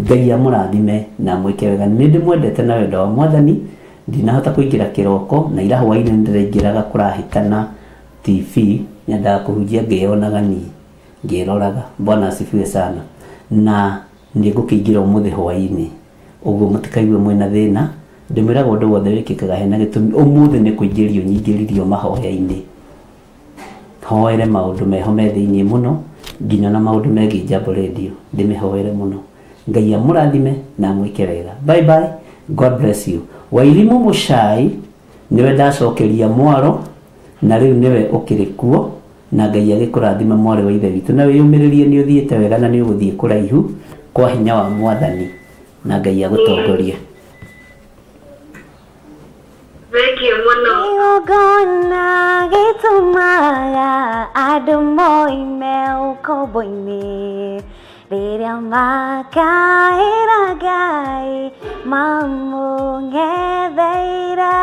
Ngai amũrathime na mwĩke wega. Nĩ ndĩmwendete na wendo wa Mwathani. Ndinahota kũingĩra kĩroko na ira hwainĩ ndĩraingĩraga kũrahĩtana TV, nyendaga kũhunjia ngĩyonaga niĩ ngĩroraga. Bwana asifiwe sana. Na nĩngũkĩingĩra ũmũthĩ hwainĩ, ũguo mũtikaigue mwĩna thĩna. Ndĩmwĩraga ũndũ wothe wĩkĩkaga hena gĩtũmi. Ũmũthĩ nĩ kũingĩrio nyingĩririo mahoya-inĩ. Hoere maũndũ meho me thĩinĩ mũno, nginya na maũndũ megiĩ Jambo Radio ndĩmĩhoere mũno. Ngai amũrathime na mwĩke wega. Bye bye. God bless you. Wairimu Muchai niwe ndacokeria mwaro, na rĩu niwe ũkĩrĩ kuo, na Ngai agĩkũrathima mware wa ithe witũ, na wĩyũmĩrĩrie nĩ ũthiĩte wega na nĩ ũgũthiĩ kũraihu kwa hinya wa Mwathani, na Ngai agũtongorie. Thank you muno. Gona gĩtũmaga andũ moime ũkombo-inĩ rĩrĩa makaĩra Ngai mamũng'etheire.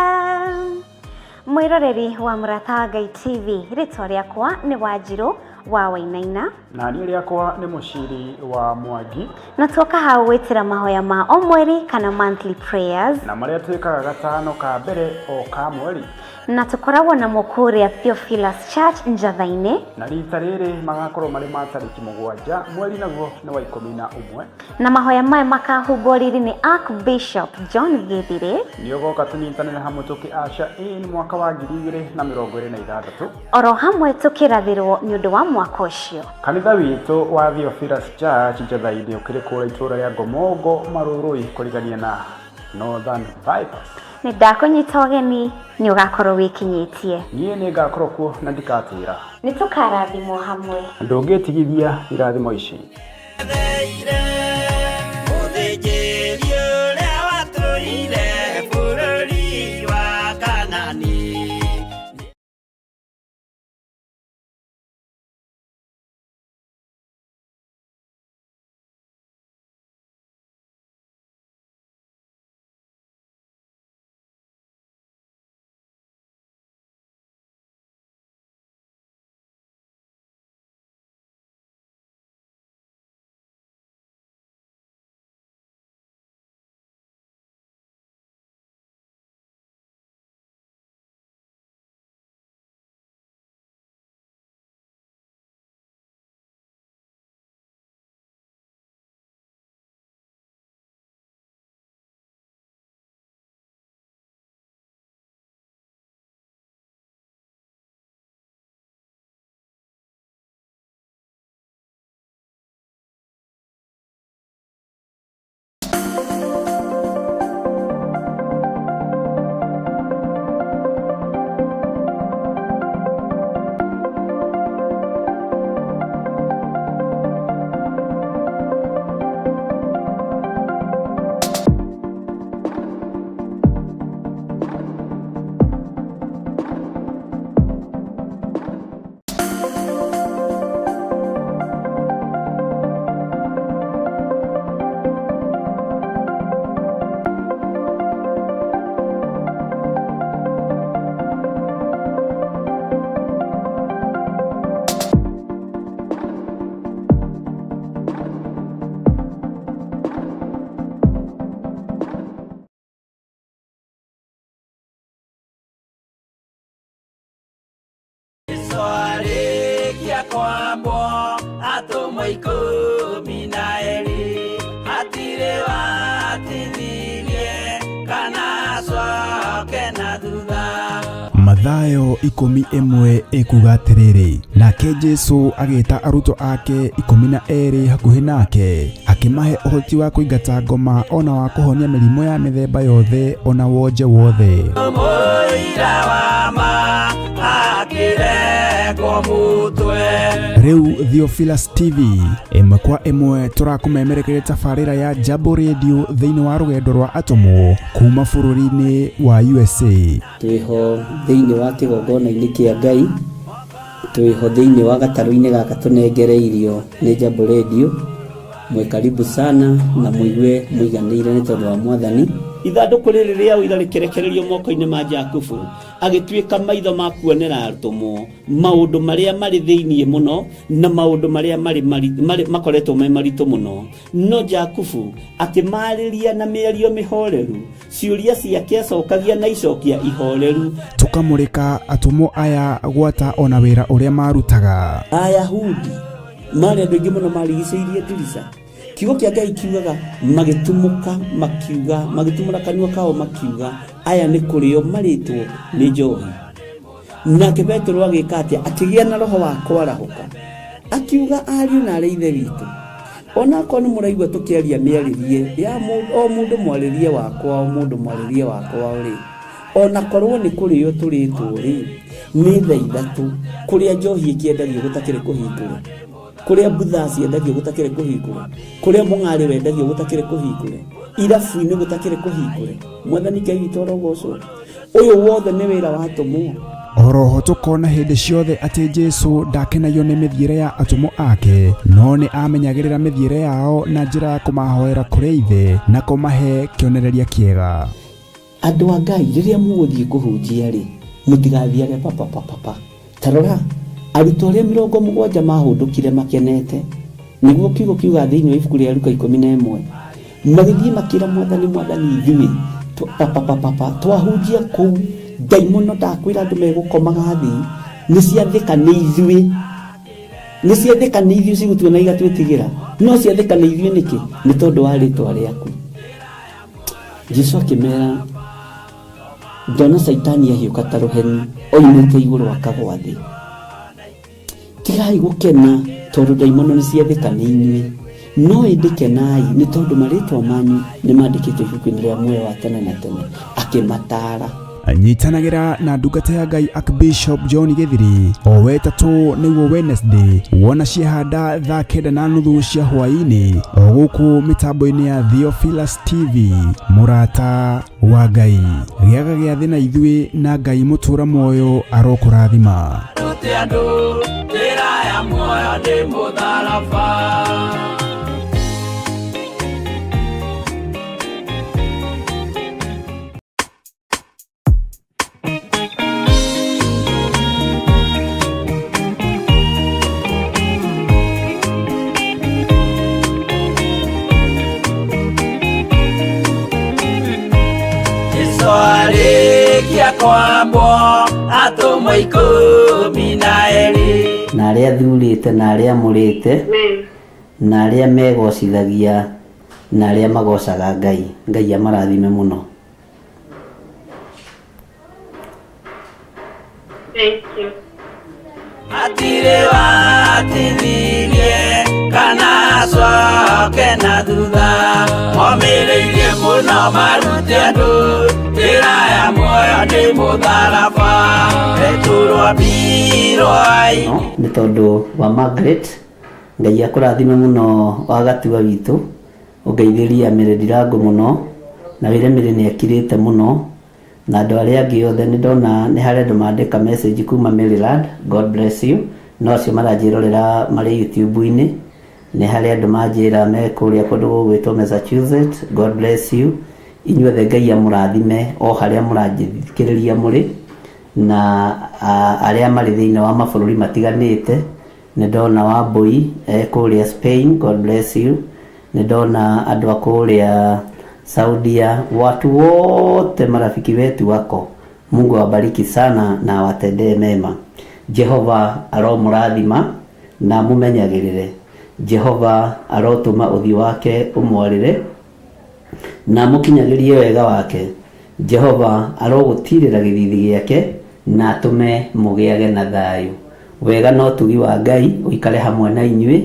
Mwĩroreri wa Mũrata Ngai TV, rĩtwa rĩakwa nĩ Wanjirũ wa Wainaina, na niĩ rĩakwa nĩ Mũciri wa Mwangi, na tuoka hau gwĩtĩra mahoya ma o mweri kana monthly prayers, na marĩa twĩkaga gatano ka mbere o ka mweri, na tũkoragwo na mũkũrĩa Theophilus Church Njatha-inĩ, na rita rĩrĩ magakorwo marĩ ma tarĩki 7 mweri naguo nĩ wa 11, na mahoya maya makahumbwo riri nĩ Archbishop John Gĩthirĩ. Nĩ ũgoka tũnyitanĩre hamwe tũkĩaca in mwaka wa 2026, oro hamwe tũkĩrathĩrwo nĩ ũndũ wa mwaka ũcio. Kanitha witũ wa Theophilus Church Njatha-inĩ ũkĩrĩ kũrĩa itũũra rĩa Ngomongo Marũrũi kũrigania na Northern Bypass. Nĩ ndakũnyita ũgeni, nĩ ũgakorwo wĩkinyĩtie. Niĩ nĩ ngakorwo kuo na ndikatĩra. Nĩ tũkarathimwo hamwe. Ndũngĩtigithia irathimo ici. kwambo atumwo 12 atire watithirie kana coke na thutha. Mathayo 11 ikuga atĩrĩrĩ, nake Jesũ agĩĩta arutwo ake 12 hakuhĩ nake, akĩmahe ũhoti wa kũingata ngoma ona wa kũhonia mĩrimũ ya mĩthemba yothe ona wonje wothe. Mũira wa ma akĩrengwo mũtwe. Rĩu Theophilus TV ĩmwe kwa ĩmwe tũrakũmemerekeria tabarĩra ya Jambo Radio thĩinĩ wa rũgendo rwa atũmwo kuma bũrũri-inĩ wa USA. Twĩho thĩinĩ wa kĩgongona-inĩ kĩa Ngai, twĩho thĩinĩ wa gatarũ-inĩ gaka tũnengereirio nĩ Jambo Radio, mwe karibu sana na muigue muiganire ni tondu wa mwathani. Ithanduku riri ria uira rikerekererio moko-ini ma Jakubu agituika maitho ma kuonera arutwo maundu maria mari thiini muno na maundu maria mari makoretwo me maritu muno. No Jakubu akimariria na mĩario mĩhoreru, ciuria ciake acokagia na icokia ihoreru. Tukamurika atumo aya gwata ona wira uria marutaga. Ayahudi mari andu aingi muno marigicĩirie ndirica. Kiugo kia Ngai kiugaga magitumuka makiuga, magitumura kanua kao makiuga aya ni kurio maritwo ni njohi. Nake Petro agika atia akigia na roho wa kwarahuka akiuga ariu na ari ithe witu, ona ko ni muraigua tukiaria miaririe ya o mundu mwaririe wakwa o mundu mwaririe wakwa uri ona korwo ni kurio turitwo ri ni thaa ithatu kuria njohi ikiendagio gutakire kuhingura, kuria butha ciendagio gutakire kuhingura, kuria mung'ari wendagio gutakire kuhingura, irabu-ini gutakire kuhingura. Mwathani Ngai witu orogocwo uyu wothe ni wira wa atumo. Oroho tukona hindi ciothe ati Jesu ndakenagio ni mithiire ya atumo ake, no ni amenyagirira mithiire yao na njira ya kumahoera kuri ithe na kumahe kionereria kiega. Andu a Ngai riria muguthie kuhunjia ri mutigathiage papa. Tarora arutwo aria 70 mahundukire makenete, niguo kiugo kiuga thiini wa ibuku ria Luka 11 magithie makira mwathani ithuĩ papa twahunjia kuu daimono ndakwira andu megukomaga thi ni ciathika ni ithuĩ cigutuona igatwĩtigĩra, no ciathika ni ithuĩ niki ni tondu wa ritwa riaku. Jesu akimera ndona Saitani ahiuka ta ruheni oimĩte igũrũ akagwa thĩ. Tigai gukena tondu daimono ni ciathika ni inyuĩ, no indikenai ni tondu maritwa manyu ni mandikitwo ibuku-ini ria muoyo wa tene na tene. Akimatara anyitanagira na ndungata ya Ngai Archbishop John Githiri o wetatu niguo Wednesday wona ciahanda thaa 9:30 cia hwaini o guku mitambo-ini ya Theophilus TV. Murata wa Ngai giaga gia thina ithuĩ na Ngai mutura muoyo arokurathima. na aria thurite na aria murite na aria megocithagia na aria magocaga Ngai amarathime muno. Thank you. Atire watithirie kana coke na thutha momireirie muno marute andu njira ya muoyo ni mutharaba eturwo mbirwai ni tondu wa Margaret. Ngai akurathime muno wa gatuga witu ungeithiria mere ndirangu muno na wire mere ni akirite muno na andu aria angi othe ni ndona ni hari andu mandika message kuma Maryland. God bless you. No cio maranjirorera mari YouTube-ini ni hari andu manjira me kuria kundu gugwitwo Massachusetts. God bless you. Inyuothe Ngai amurathime o haria muranjithikiriria muri na aria mari thiini wa mabururi matiganite. Ni ndona wa Boi kuria Spain. God bless you. Ni ndona andu akuria Saudia, watu wote marafiki wetu wako. Mungu awabariki sana na awatendee mema. Jehova aromurathima na mumenyagirire. Jehova arotuma uthi wake umwarire na mukinyagirie wega wake. Jehova arogutirira githithi giake na atume mugiage na thayu. Wega no tugi wa Ngai uikare hamwe na inyuĩ.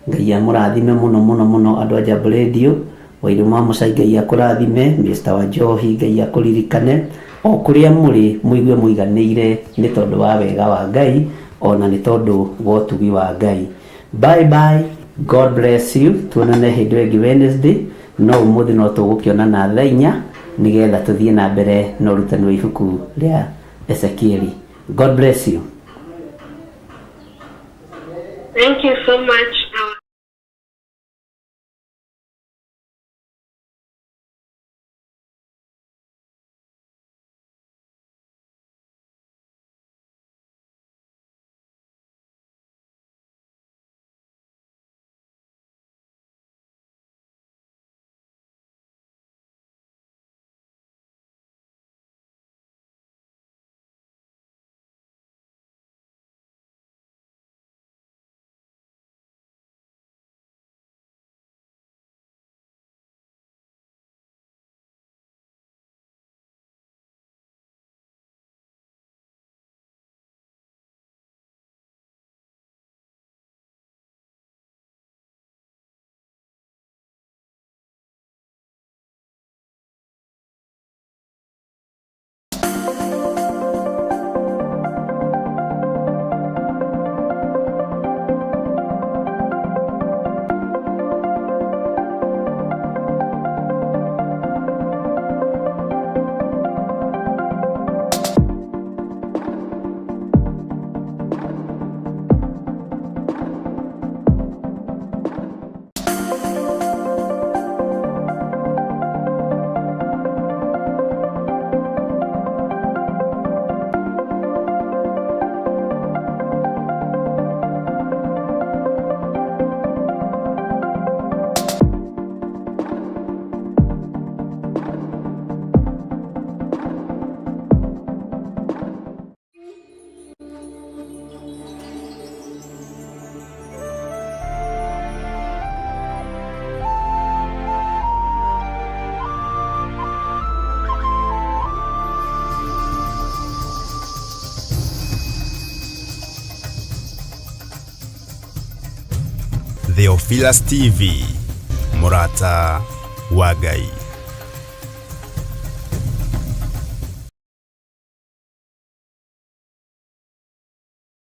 Ngai amurathime muno andu a Jambo Radio. Wairuma Mucai Ngai akurathime. Mr. Wanjohi Ngai akuririkane o kuria muri muigue muiganire ni tondu wa wega wa Ngai ona ni tondu wa tugi wa Ngai. Bye bye. God bless you. Tuonane hindu ingi Wednesday. No umuthi no tugukionana thaa 4 nigetha tuthie na mbere no rutani wa ibuku ria Ezekieli. God bless you. Thank you so much. Theophilus TV, Murata wa Ngai.